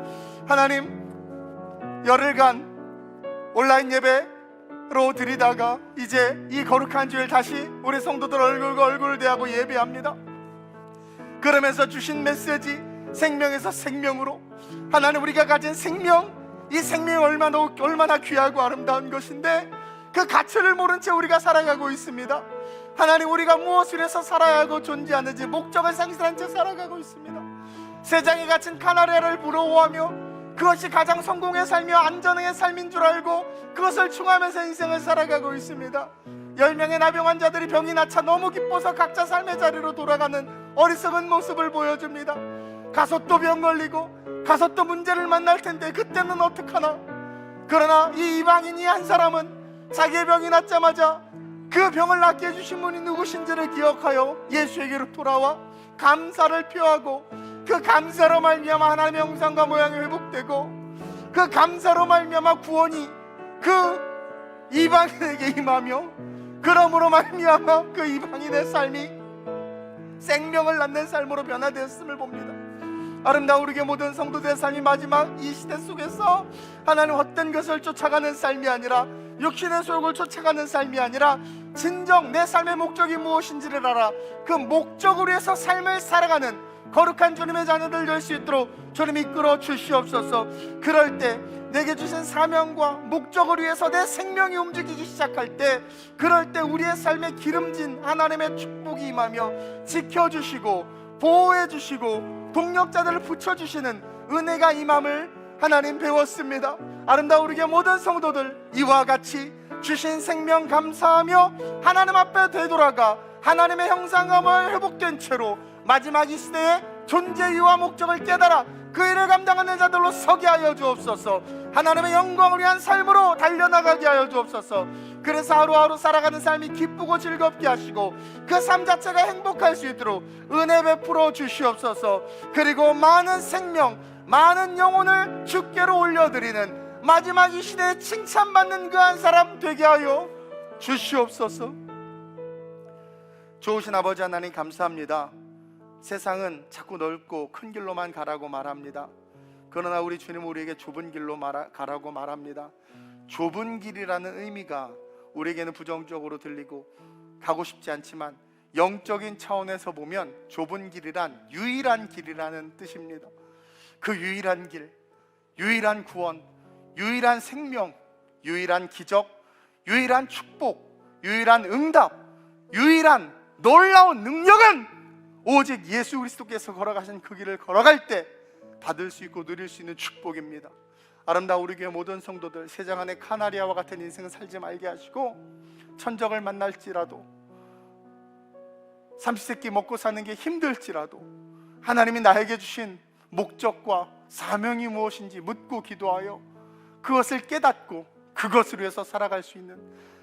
하나님, 열흘간 온라인 예배로 드리다가 이제 이 거룩한 주일 다시 우리 성도들 얼굴과 얼굴을 대하고 예배합니다. 그러면서 주신 메시지, 생명에서 생명으로, 하나님, 우리가 가진 생명, 이 생명이 얼마나 귀하고 아름다운 것인데 그 가치를 모른 채 우리가 살아가고 있습니다. 하나님, 우리가 무엇을 해서 살아야 하고 존재하는지 목적을 상실한 채 살아가고 있습니다. 세상에 갇힌 카나리아를 부러워하며 그것이 가장 성공의 삶이며 안전의 삶인 줄 알고 그것을 충하면서 인생을 살아가고 있습니다. 10명의 나병 환자들이 병이 나차 너무 기뻐서 각자 삶의 자리로 돌아가는 어리석은 모습을 보여줍니다. 가서 또 병 걸리고 가서 또 문제를 만날 텐데 그때는 어떡하나. 그러나 이 이방인이 한 사람은 자기의 병이 낫자마자 그 병을 낫게 해주신 분이 누구신지를 기억하여 예수에게로 돌아와 감사를 표하고 그 감사로 말미암아 하나님의 형상과 모양이 회복되고 그 감사로 말미암아 구원이 그 이방인에게 임하며 그러므로 말미암아 그 이방인의 삶이 생명을 낳는 삶으로 변화되었음을 봅니다. 아름다운 우리의 모든 성도들의 삶이 마지막 이 시대 속에서 하나님 헛된 것을 쫓아가는 삶이 아니라 육신의 소욕을 쫓아가는 삶이 아니라 진정 내 삶의 목적이 무엇인지를 알아 그 목적을 위해서 삶을 살아가는 거룩한 주님의 자녀들 될 수 있도록 주님 이끌어 주시옵소서. 그럴 때 내게 주신 사명과 목적을 위해서 내 생명이 움직이기 시작할 때 그럴 때 우리의 삶에 기름진 하나님의 축복이 임하며 지켜주시고 보호해주시고 동력자들을 붙여주시는 은혜가 임함을 하나님 배웠습니다. 아름다운 우리의 모든 성도들 이와 같이 주신 생명 감사하며 하나님 앞에 되돌아가 하나님의 형상과 모양이 회복된 채로 마지막 이 시대의 존재 이유와 목적을 깨달아 그 일을 감당하는 자들로 서게 하여 주옵소서. 하나님의 영광을 위한 삶으로 달려나가게 하여 주옵소서. 그래서 하루하루 살아가는 삶이 기쁘고 즐겁게 하시고 그 삶 자체가 행복할 수 있도록 은혜 베풀어 주시옵소서. 그리고 많은 생명, 많은 영혼을 주께로 올려드리는 마지막 이 시대에 칭찬받는 그 한 사람 되게 하여 주시옵소서. 좋으신 아버지 하나님 감사합니다. 세상은 자꾸 넓고 큰 길로만 가라고 말합니다. 그러나 우리 주님은 우리에게 좁은 길로 가라고 말합니다. 좁은 길이라는 의미가 우리에게는 부정적으로 들리고 가고 싶지 않지만 영적인 차원에서 보면 좁은 길이란 유일한 길이라는 뜻입니다. 그 유일한 길, 유일한 구원, 유일한 생명, 유일한 기적, 유일한 축복, 유일한 응답, 유일한 놀라운 능력은 오직 예수 그리스도께서 걸어가신 그 길을 걸어갈 때 받을 수 있고 누릴 수 있는 축복입니다. 아름다운 우리 교회 모든 성도들 세상 안에 카나리아와 같은 인생을 살지 말게 하시고 천적을 만날지라도 삼시세끼 먹고 사는 게 힘들지라도 하나님이 나에게 주신 목적과 사명이 무엇인지 묻고 기도하여 그것을 깨닫고 그것을 위해서 살아갈 수 있는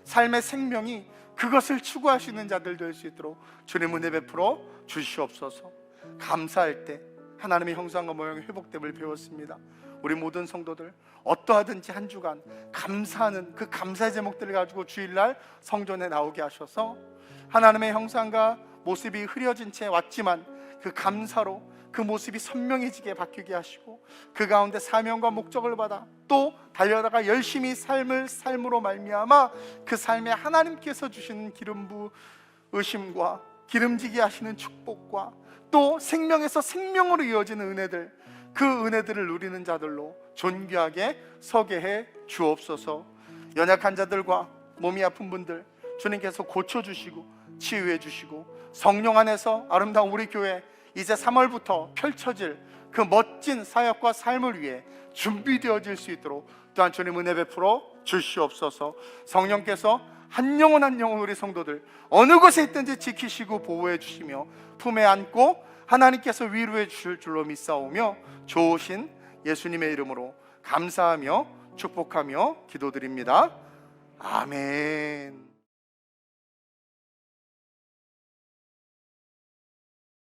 삶의 생명이 그것을 추구하시는 자들 될 수 있도록 주님 은혜 베풀어 주시옵소서. 감사할 때 하나님의 형상과 모양이 회복됨을 배웠습니다. 우리 모든 성도들 어떠하든지 한 주간 감사하는 그 감사의 제목들을 가지고 주일날 성전에 나오게 하셔서 하나님의 형상과 모습이 흐려진 채 왔지만 그 감사로 그 모습이 선명해지게 바뀌게 하시고 그 가운데 사명과 목적을 받아 또 달려다가 열심히 삶으로 말미암아 그 삶에 하나님께서 주시는 기름 부으심과 기름지게 하시는 축복과 또 생명에서 생명으로 이어지는 은혜들, 그 은혜들을 누리는 자들로 존귀하게 서게 해 주옵소서. 연약한 자들과 몸이 아픈 분들 주님께서 고쳐주시고 치유해 주시고 성령 안에서 아름다운 우리 교회 이제 3월부터 펼쳐질 그 멋진 사역과 삶을 위해 준비되어질 수 있도록 또한 주님 은혜 베풀어 주시옵소서. 성령께서 한 영혼 한 영혼 우리 성도들 어느 곳에 있든지 지키시고 보호해 주시며 품에 안고 하나님께서 위로해 주실 줄로 믿사오며 좋으신 예수님의 이름으로 감사하며 축복하며 기도드립니다. 아멘.